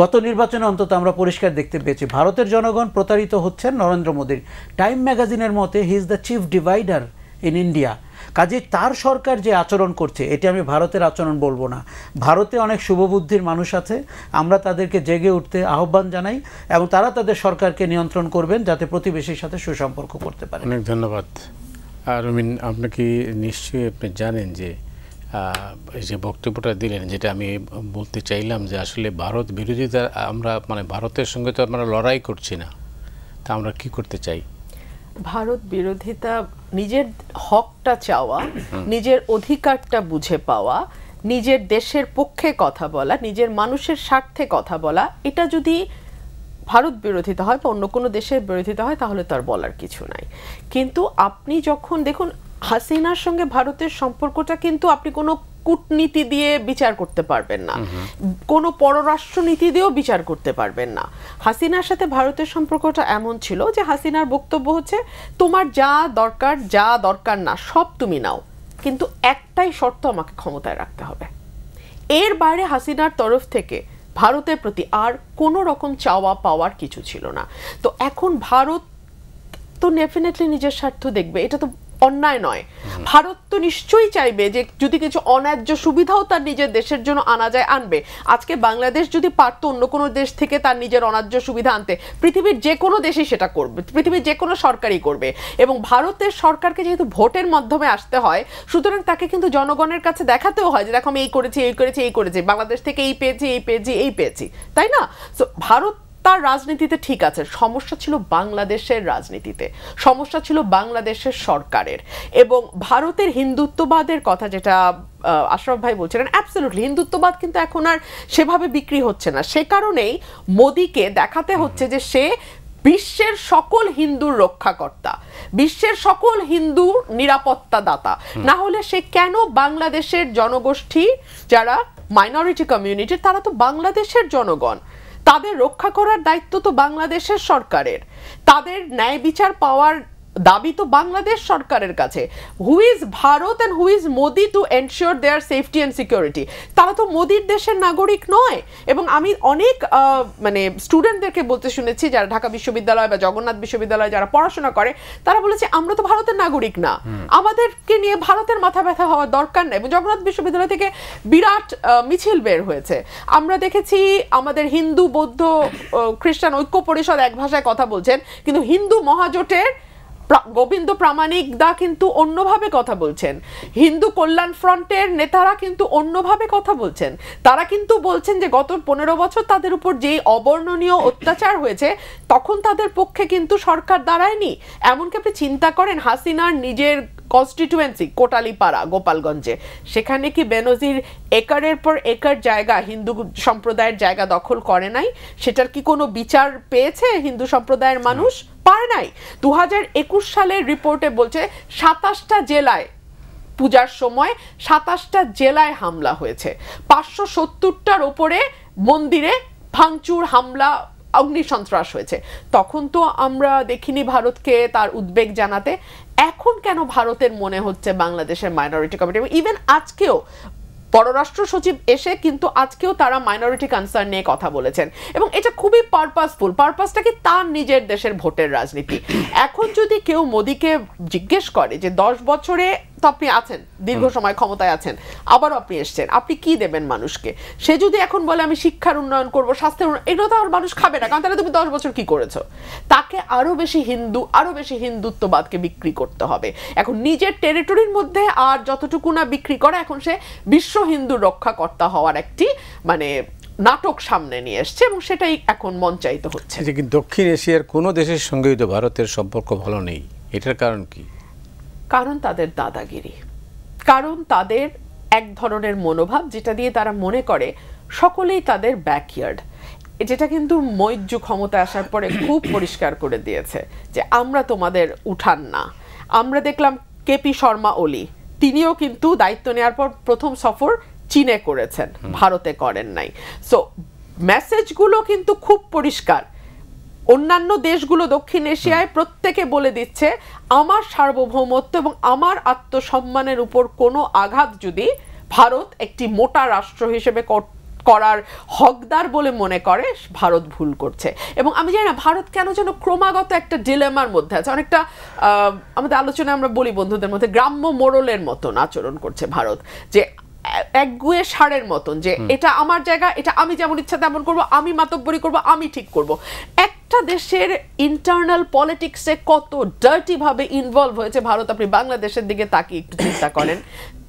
গত নির্বাচনে অন্তত আমরা পরিষ্কার দেখতে পেয়েছি ভারতের জনগণ প্রতারিত হচ্ছেন নরেন্দ্র মোদীর। টাইম ম্যাগাজিনের মতে he is the chief divider in India. কাজে তার সরকার যে আচরণ করছে, এটি আমি ভারতের আচরণ বলবো না। ভারতে অনেক শুভবুদ্ধির মানুষ আছে, আমরা তাদেরকে জেগে উঠতে আহ্বান জানাই এবং তারা তাদের সরকারকে নিয়ন্ত্রণ করবেন যাতে প্রতিবেশীর সাথে সুসম্পর্ক করতে পারে। অনেক ধন্যবাদ। রুমিন, আপনি কি নিশ্চয়ই আপনি জানেন যে এই যে বক্তব্যটা দিলেন, যেটা আমি বলতে চাইলাম যে আসলে ভারত বিরোধিতা, আমরা মানে ভারতের সঙ্গে তো আমরা লড়াই করছি না, তা আমরা কি করতে চাই? ভারত বিরোধিতা নিজের হকটা চাওয়া, নিজের অধিকারটা বুঝে পাওয়া, নিজের দেশের পক্ষে কথা বলা, নিজের মানুষের স্বার্থে কথা বলা, এটা যদি ভারত বিরোধিতা হয় বা অন্য কোনো দেশের বিরোধিতা হয় তাহলে তার বলার কিছু নাই। কিন্তু আপনি যখন দেখুন হাসিনার সঙ্গে ভারতের সম্পর্কটা কিন্তু আপনি কোনো কূটনীতি দিয়ে বিচার করতে পারবেন না, কোনো পররাষ্ট্রনীতি দিয়েও বিচার করতে পারবেন না। হাসিনার সাথে ভারতের সম্পর্কটা এমন ছিল যে হাসিনার বক্তব্য হচ্ছে তোমার যা দরকার না সব তুমি নাও, কিন্তু একটাই শর্ত, আমাকে ক্ষমতায় রাখতে হবে। এর বাইরে হাসিনার তরফ থেকে ভারতের প্রতি আর কোনো রকম চাওয়া পাওয়ার কিছু ছিল না। তো এখন ভারত তো ডেফিনেটলি নিজের স্বার্থ দেখবে, এটা তো অন্যায় নয়। ভারত তো নিশ্চয়ই চাইবে যে যদি কিছু অন্যায্য সুবিধাও তার নিজের দেশের জন্য আনা যায় আনবে। আজকে বাংলাদেশ যদি পারত অন্য কোনো দেশ থেকে তার নিজের অন্যায্য সুবিধা আনতে, পৃথিবীর যে কোনো দেশই সেটা করবে, পৃথিবীর যে কোনো সরকারই করবে। এবং ভারতের সরকারকে যেহেতু ভোটের মাধ্যমে আসতে হয়, সুতরাং তাকে কিন্তু জনগণের কাছে দেখাতেও হয় যে দেখো আমি এই করেছি, বাংলাদেশ থেকে এই পেয়েছি, তাই না? তো ভারত তার রাজনীতিতে ঠিক আছে, সমস্যা ছিল বাংলাদেশের রাজনীতিতে, সমস্যা ছিল বাংলাদেশের সরকারের। এবং ভারতের হিন্দুত্ববাদের কথা যেটা আশরাফ ভাই বলছিলেন, অ্যাবসলিউটলি হিন্দুত্ববাদ কিন্তু এখন আর সেভাবে বিক্রি হচ্ছে না। সে কারণেই মোদিকে দেখাতে হচ্ছে যে সে বিশ্বের সকল হিন্দুর রক্ষাকর্তা, বিশ্বের সকল হিন্দুর নিরাপত্তা দাতা। না হলে সে কেন বাংলাদেশের জনগোষ্ঠী যারা মাইনরিটি কমিউনিটি, তারা তো বাংলাদেশের জনগণ, তাদের রক্ষা করার দায়িত্ব তো বাংলাদেশের সরকারের, তাদের ন্যায় বিচার পাওয়ার দাবি তো বাংলাদেশ সরকারের কাছে। Who is Bharat and who is Modi to ensure their safety and security? তারা তো মোদির দেশের নাগরিক নয়। এবং আমি অনেক মানে স্টুডেন্টদেরকে বলতে শুনেছি যারা ঢাকা বিশ্ববিদ্যালয় বা জগন্নাথ বিশ্ববিদ্যালয়ে যারা পড়াশোনা করে, তারা বলেছে আমরা তো ভারতের নাগরিক না, আমাদেরকে নিয়ে ভারতের মাথা ব্যথা হওয়ার দরকার নেই। এবং জগন্নাথ বিশ্ববিদ্যালয় থেকে বিরাট মিছিল বের হয়েছে, আমরা দেখেছি আমাদের হিন্দু বৌদ্ধ খ্রিস্টান ঐক্য পরিষদ এক ভাষায় কথা বলছেন, কিন্তু হিন্দু মহাজোটের গোবিন্দ প্রামাণিক দা কিন্তু অন্যভাবে কথা বলছেন, হিন্দু কল্যাণ ফ্রন্টের নেতারা কিন্তু অন্যভাবে কথা বলছেন। তারা কিন্তু বলছেন যে গত 15 বছর তাদের উপর যেই অবর্ণনীয় অত্যাচার হয়েছে তখন তাদের পক্ষে কিন্তু সরকার দাঁড়ায়নি। এমনকি আপনি চিন্তা করেন হাসিনার নিজের কনস্টিটিউয়েন্সি কোটালীপাড়া গোপালগঞ্জে, সেখানে কি বেনজির একরের পর একর জায়গা হিন্দু সম্প্রদায়ের জায়গা দখল করে নাই? সেটার কি কোনো বিচার পেয়েছে হিন্দু সম্প্রদায়ের মানুষ? পায় নাই। 2021 সালের রিপোর্টে বলছে 27টা জেলায় পূজার সময় 27টা জেলায় হামলা হয়েছে, 570টার ওপরে মন্দিরে ভাঙচুর, হামলা, অগ্নিসন্ত্রাস হয়েছে। তখন তো আমরা দেখিনি ভারতকে তার উদ্বেগ জানাতে। এখন কেন ভারতের মনে হচ্ছে বাংলাদেশের মাইনরিটি কমিউনিটি, ইভেন আজকেও পররাষ্ট্র সচিব এসে কিন্তু আজকেও তারা মাইনরিটি কনসার্ন নিয়ে কথা বলেছেন, এবং এটা খুবই পারপাসফুল। পারপাসটা কি? তার নিজের দেশের ভোটের রাজনীতি। এখন যদি কেউ মোদিকে জিজ্ঞেস করে যে 10 বছরে তো আপনি আছেন, দীর্ঘ সময় ক্ষমতায় আছেন, আবারও আপনি এসছেন, আপনি কি দেবেন মানুষকে? সে যদি এখন বলে আমি শিক্ষার উন্নয়ন করবো, স্বাস্থ্যের উন্নয়ন, এগুলো তো আর মানুষ খাবে না, কারণ তাহলে তুমি 10 বছর কি করেছো? তাকে আরো বেশি হিন্দুত্ববাদকে বিক্রি করতে হবে। এখন নিজের টেরিটরির মধ্যে আর যতটুকু না বিক্রি করা, এখন সে বিশ্ব হিন্দু রক্ষাকর্তা হওয়ার একটি মানে নাটক সামনে নিয়ে এসছে, এবং সেটাই এখন মঞ্চায়িত হচ্ছে। দক্ষিণ এশিয়ার কোনো দেশের সঙ্গেই তো ভারতের সম্পর্ক ভালো নেই, এটার কারণ কি? কারণ তাদের দাদাগিরি, কারণ তাদের এক ধরনের মনোভাব যেটা দিয়ে তারা মনে করে সকলেই তাদের ব্যাকইয়ার্ড। যেটা কিন্তু মৈত্র ক্ষমতায় আসার পরে খুব পরিষ্কার করে দিয়েছে যে আমরা তোমাদের উঠান না। আমরা দেখলাম কেপি শর্মা ওলি, তিনিও কিন্তু দায়িত্ব নেওয়ার পর প্রথম সফর চীনে করেছেন, ভারতে করেন নাই। সো মেসেজগুলো কিন্তু খুব পরিষ্কার। অন্যান্য দেশগুলো দক্ষিণ এশিয়ায় প্রত্যেকে বলে দিচ্ছে আমার সার্বভৌমত্ব এবং আমার আত্মসম্মানের উপর কোনো আঘাত যদি ভারত একটি মোটা রাষ্ট্র হিসেবে করার হকদার বলে মনে করে, ভারত ভুল করছে। এবং আমি জানি না ভারত কেন যেন ক্রমাগত একটা ডিলেমার মধ্যে আছে। অনেকটা আমাদের আলোচনায় আমরা বলি বন্ধুদের মধ্যে গ্রাম্য মোড়লের মতন আচরণ করছে ভারত, যে একগুয়ে ষাঁড়ের মতন, যে এটা আমার জায়গা, এটা আমি যেমন ইচ্ছা তেমন করব, আমি মাতব্বরি করব, আমি ঠিক করব। একটা দেশের ইন্টারনাল পলিটিক্সে কত ডার্টি ভাবে ইনভলভ হয়েছে ভারত, আপনি বাংলাদেশের দিকে তাকিয়ে একটু চিন্তা করেন।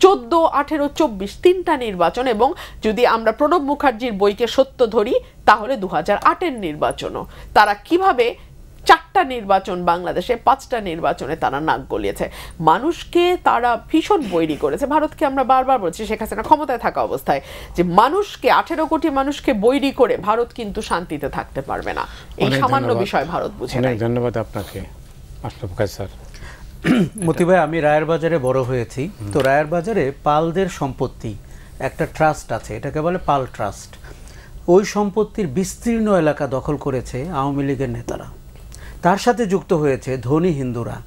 14, 18, 24 তিনটা নির্বাচন, এবং যদি আমরা প্রণব মুখার্জির বইকে সত্য ধরি তাহলে 2008-এর নির্বাচনও তারা কিভাবে 4টা নির্বাচন বাংলাদেশে, 5টা নির্বাচনে তারা নাক গলিয়েছে। মানুষকে তারা ভীষণ বৈরী করেছে। ভারতকে আমরা বারবার বলছি শেখ হাসিনা ক্ষমতায় থাকা অবস্থায় যে মানুষকে 18 কোটি মানুষকে বৈরী করে ভারত কিন্তু শান্তিতে থাকতে পারবে না। এই সামান্য বিষয় ভারত বুঝে নাই। ধন্যবাদ আপনাকে আশরাফ খান স্যার। মতি ভাই, আমি রায়ের বাজারে বড় হয়েছি, তো রায়ের বাজারে পালদের সম্পত্তি একটা ট্রাস্ট আছে, এটাকে বলে পাল ট্রাস্ট। ওই সম্পত্তির বিস্তীর্ণ এলাকা দখল করেছে আওয়ামী লীগের নেতারা, তার সাথে যুক্ত হয়েছে ধনী হিন্দুরা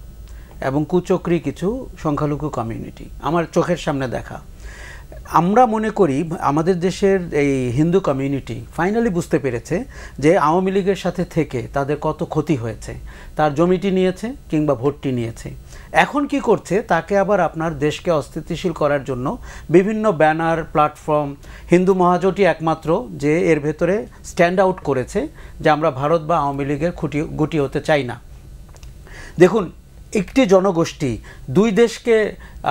এবং কুচক্রি কিছু সংখ্যালঘু কমিউনিটি। আমার চোখের সামনে দেখা। আমরা মনে করি আমাদের দেশের এই হিন্দু কমিউনিটি ফাইনালি বুঝতে পেরেছে যে আওয়ামী লীগের সাথে থেকে তাদের কত ক্ষতি হয়েছে। তার জমিটি নিয়েছে কিংবা ভোটটি নিয়েছে, এখন কি করছে, তাকে আবার আপনার দেশকে অস্থিতিশীল করার জন্য বিভিন্ন ব্যানার, প্ল্যাটফর্ম, হিন্দু মহাজোটই একমাত্র যে এর ভেতরে স্ট্যান্ড আউট করেছে যে আমরা ভারত বা আওয়ামী লীগের গুটি হতে চাই না। দেখুন, একটি জনগোষ্ঠী দুই দেশকে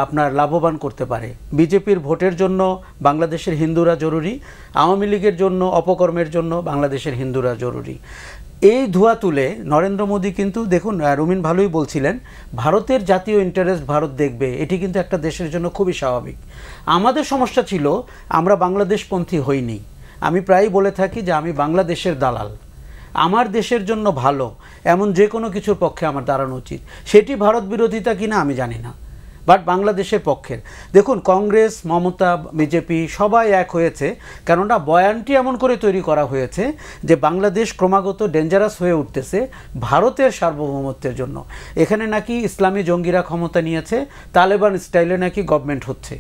আপনার লাভবান করতে পারে। বিজেপির ভোটের জন্য বাংলাদেশের হিন্দুরা জরুরি, আওয়ামী লীগের জন্য অপকর্মের জন্য বাংলাদেশের হিন্দুরা জরুরি। এই ধোঁয়া তুলে নরেন্দ্র মোদী কিন্তু দেখুন, রুমিন ভালোই বলছিলেন, ভারতের জাতীয় ইন্টারেস্ট ভারত দেখবে, এটি কিন্তু একটা দেশের জন্য খুবই স্বাভাবিক। আমাদের সমস্যা ছিল আমরা বাংলাদেশপন্থী হইনি। আমি প্রায়ই বলে থাকি যে আমি বাংলাদেশের দালাল, আমার দেশের জন্য ভালো এমন যে কোনো কিছুর পক্ষে আমার দাঁড়ানো উচিত। সেটি ভারত বিরোধিতা কিনা আমি জানি না, বাট বাংলাদেশের পক্ষের। দেখুন, কংগ্রেস, মমতা, বিজেপি সবাই এক হয়েছে, কেননা বয়ানটি এমন করে তৈরি করা হয়েছে যে বাংলাদেশ ক্রমাগত ডেঞ্জারাস হয়ে উঠতেছে ভারতের সার্বভৌমত্বের জন্য। এখানে নাকি ইসলামী জঙ্গিরা ক্ষমতা নিয়েছে, তালেবান স্টাইলে নাকি গভর্নমেন্ট হচ্ছে।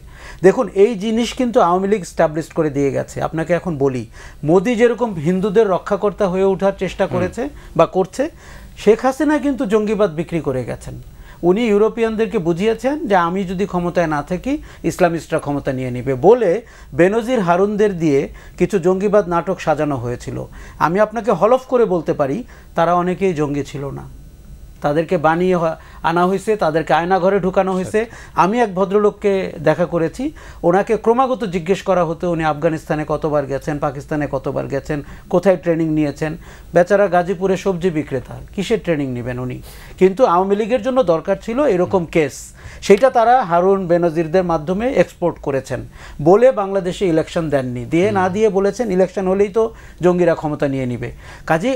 দেখুন, এই জিনিস কিন্তু আওয়ামী লীগ স্টাবলিশ করে দিয়ে গেছে। আপনাকে এখন বলি, মোদি যেরকম হিন্দুদের রক্ষাকর্তা হয়ে ওঠার চেষ্টা করেছে বা করছে, শেখ হাসিনা কিন্তু জঙ্গিবাদ বিক্রি করে গেছেন। উনি ইউরোপিয়ানদেরকে বুঝিয়েছেন যে আমি যদি ক্ষমতায় না থাকি ইসলামিস্টরা ক্ষমতা নিয়ে নেবে বলে বেনজির হারুনদের দিয়ে কিছু জঙ্গিবাদ নাটক সাজানো হয়েছিল। আমি আপনাকে হলফ করে বলতে পারি তারা অনেকেই জঙ্গি ছিল না, তাদেরকে বানিয়ে আনা হয়েছে, তাদেরকে আয়নাঘরে ঢুকানো হয়েছে। আমি এক ভদ্রলোককে দেখা করেছি, ওনাকে ক্রমাগত জিজ্ঞেস করা হতো উনি আফগানিস্তানে কতবার গেছেন, পাকিস্তানে কতবার গেছেন, কোথায় ট্রেনিং নিয়েছেন। বেচারা গাজীপুরে সবজি বিক্রেতা, কিসের ট্রেনিং নেবেন উনি? কিন্তু আওয়ামী লীগের জন্য দরকার ছিল এরকম কেস, সেটা তারা হারুন বেনজিরদের মাধ্যমে এক্সপোর্ট করেছেন বলে বাংলাদেশে ইলেকশন দেননি, না দিয়ে বলেছেন ইলেকশন হলেই তো জঙ্গিরা ক্ষমতা নিয়ে নিবে। কাজেই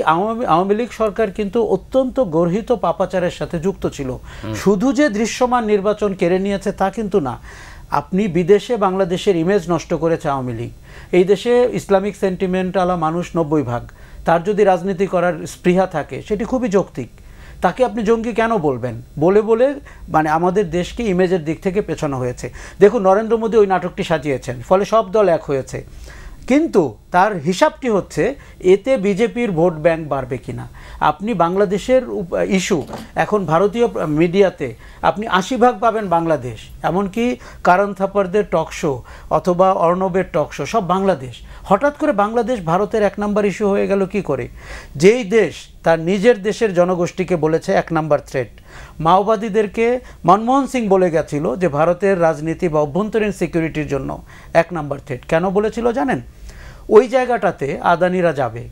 আওয়ামী লীগ সরকার কিন্তু অত্যন্ত গর্হিত পাপাচারের সাথে যুক্ত ছিল। শুধু যে দৃশ্যমান নির্বাচন কেড়ে নিয়েছে তা কিন্তু না, আপনি বিদেশে বাংলাদেশের ইমেজ নষ্ট করেছে আওয়ামী লীগ। এই দেশে ইসলামিক সেন্টিমেন্টালা মানুষ 90%, তার যদি রাজনীতি করার স্পৃহা থাকে সেটি খুবই যৌক্তিক। তাকে আপনি জঙ্গি কেন বলবেন? বলে মানে আমাদের দেশকে ইমেজের দিক থেকে পেছানো হয়েছে। দেখুন, নরেন্দ্র মোদী ওই নাটকটি সাজিয়েছেন, ফলে সব দল এক হয়েছে, কিন্তু তার হিসাবটি হচ্ছে এতে বিজেপির ভোট ব্যাংক বাড়বে কিনা। আপনি বাংলাদেশের ইস্যু এখন ভারতীয় মিডিয়াতে আপনি 80% পাবেন বাংলাদেশ, এমনকি কারণ থাপারদের টক শো অথবা অর্ণবের টক শো সব বাংলাদেশ। হঠাৎ করে বাংলাদেশ ভারতের 1 নম্বর ইস্যু হয়ে গেল কি করে? যেই দেশ তার নিজের দেশের জনগোষ্ঠীকে বলেছে 1 নম্বর থ্রেট। মাওবাদীদেরকে মনমোহন সিং বলে গেছিল যে ভারতের রাজনীতি বা অভ্যন্তরীণ সিকিউরিটির জন্য 1 নম্বর থ্রেট। কেন বলেছিল জানেন? ওই জায়গাটাতে আদানিরা যাবে,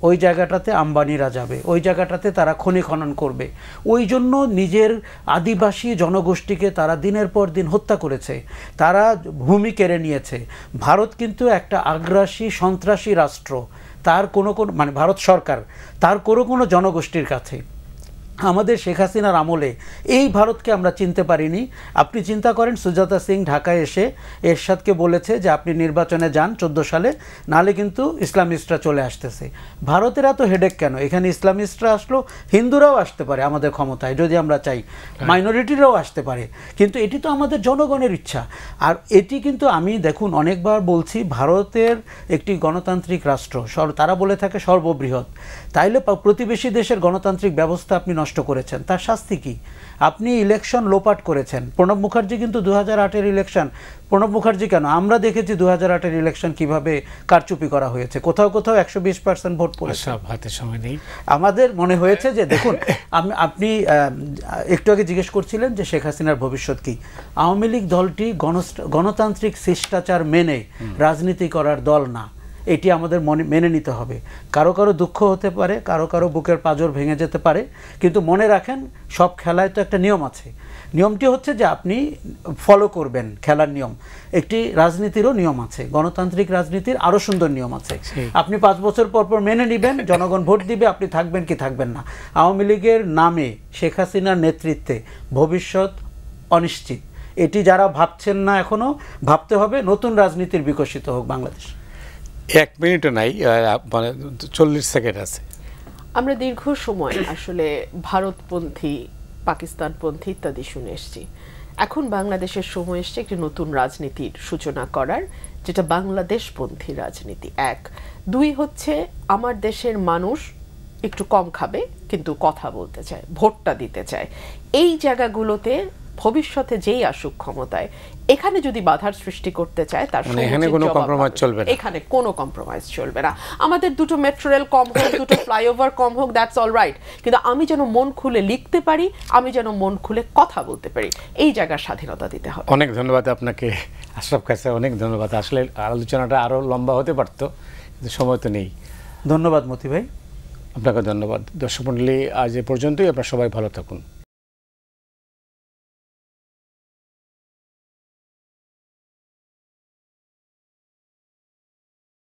ওই জায়গাটাতে আম্বানিরা যাবে, ওই জায়গাটাতে তারা খনি খনন করবে। ওই জন্য নিজের আদিবাসী জনগোষ্ঠীকে তারা দিনের পর দিন হত্যা করেছে, তারা ভূমি কেড়ে নিয়েছে। ভারত কিন্তু একটা আগ্রাসী সন্ত্রাসী রাষ্ট্র, তার কোনো মানে ভারত সরকার তার কোনো জনগোষ্ঠীর কাছে। আমাদের শেখ হাসিনার আমলে এই ভারতকে আমরা চিনতে পারিনি। আপনি চিন্তা করেন, সুজাতা সিং ঢাকায় এসে এরশাদকে বলেছে যে আপনি নির্বাচনে যান 14 সালে, নাহলে কিন্তু ইসলামিস্টরা চলে আসতেছে। ভারতের এত হেডেক কেন? এখানে ইসলামিস্টরা আসলো, হিন্দুরাও আসতে পারে আমাদের ক্ষমতায় যদি আমরা চাই, মাইনরিটিরাও আসতে পারে, কিন্তু এটি তো আমাদের জনগণের ইচ্ছা। আর এটি কিন্তু আমি দেখুন অনেকবার বলছি, ভারতের একটি গণতান্ত্রিক রাষ্ট্র, তারা বলে থাকে সর্ববৃহৎ, তাইলে প্রতিবেশী দেশের গণতান্ত্রিক ব্যবস্থা আপনি নষ্ট করেছেন, তার শাস্তি কি? আপনি ইলেকশন লোপাট করেছেন। প্রণব মুখার্জি কিন্তু 2008-এর ইলেকশন, প্রণব মুখার্জি কেন, আমরা দেখেছি 2008-এর ইলেকশন কিভাবে কারচুপি করা হয়েছে, কোথাও 120% ভোট পড়েছে। হাতে সময় নেই। আমাদের মনে হয়েছে যে দেখুন, আপনি একটু আগে জিজ্ঞেস করছিলেন যে শেখ হাসিনার ভবিষ্যৎ কি। আওয়ামী লীগ দলটি গণতান্ত্রিক শিষ্টাচার মেনে রাজনীতি করার দল না, এটি আমাদের মেনে নিতে হবে। কারো কারো দুঃখ হতে পারে, কারো কারো বুকের পাঁজর ভেঙে যেতে পারে, কিন্তু মনে রাখেন সব খেলায় তো একটা নিয়ম আছে। নিয়মটি হচ্ছে যে আপনি ফলো করবেন খেলার নিয়ম। একটি রাজনীতিরও নিয়ম আছে, গণতান্ত্রিক রাজনীতির আরও সুন্দর নিয়ম আছে। আপনি 5 বছর পর মেনে নেবেন, জনগণ ভোট দিবে, আপনি থাকবেন কি থাকবেন না। আওয়ামী লীগের নামে শেখ হাসিনার নেতৃত্বে ভবিষ্যৎ অনিশ্চিত। এটি যারা ভাবছেন না এখনও, ভাবতে হবে, নতুন রাজনীতির বিকশিত হোক বাংলাদেশ। 1 মিনিটও নাই, মানে 40 সেকেন্ড আছে। আমরা দীর্ঘ সময় আসলে ভারতপন্থী, পাকিস্তানপন্থী ইত্যাদি শুনে এসেছি। এখন বাংলাদেশের সময় এসছে একটি নতুন রাজনীতির সূচনা করার, যেটা বাংলাদেশপন্থী রাজনীতি। 1, 2 হচ্ছে আমার দেশের মানুষ একটু কম খাবে কিন্তু কথা বলতে চায়, ভোটটা দিতে চায়। এই জায়গাগুলোতে ভবিষ্যতে যেই আসুক ক্ষমতায়, এখানে যদি বাধার সৃষ্টি করতে চায় তার এখানে কোনো কম্প্রোমাইজ চলবে না, এখানে কোনো কম্প্রোমাইজ চলবে না। আমাদের 2টো মেট্রো রেল কম হোক, 2টো ফ্লাইওভার কম হোক, দ্যাটস অল রাইট, কিন্তু আমি যেন মন খুলে লিখতে পারি, আমি যেন মন খুলে কথা বলতে পারি, এই জায়গার স্বাধীনতা দিতে হবে। অনেক ধন্যবাদ আপনাকে আশরাফ কাছে, অনেক ধন্যবাদ। আসলে আলোচনাটা আরও লম্বা হতে পারতো, কিন্তু সময় তো নেই। ধন্যবাদ মতি ভাই। আপনাকে ধন্যবাদ। দর্শক মণ্ডলী, আজ এ পর্যন্তই। আপনারা সবাই ভালো থাকুন।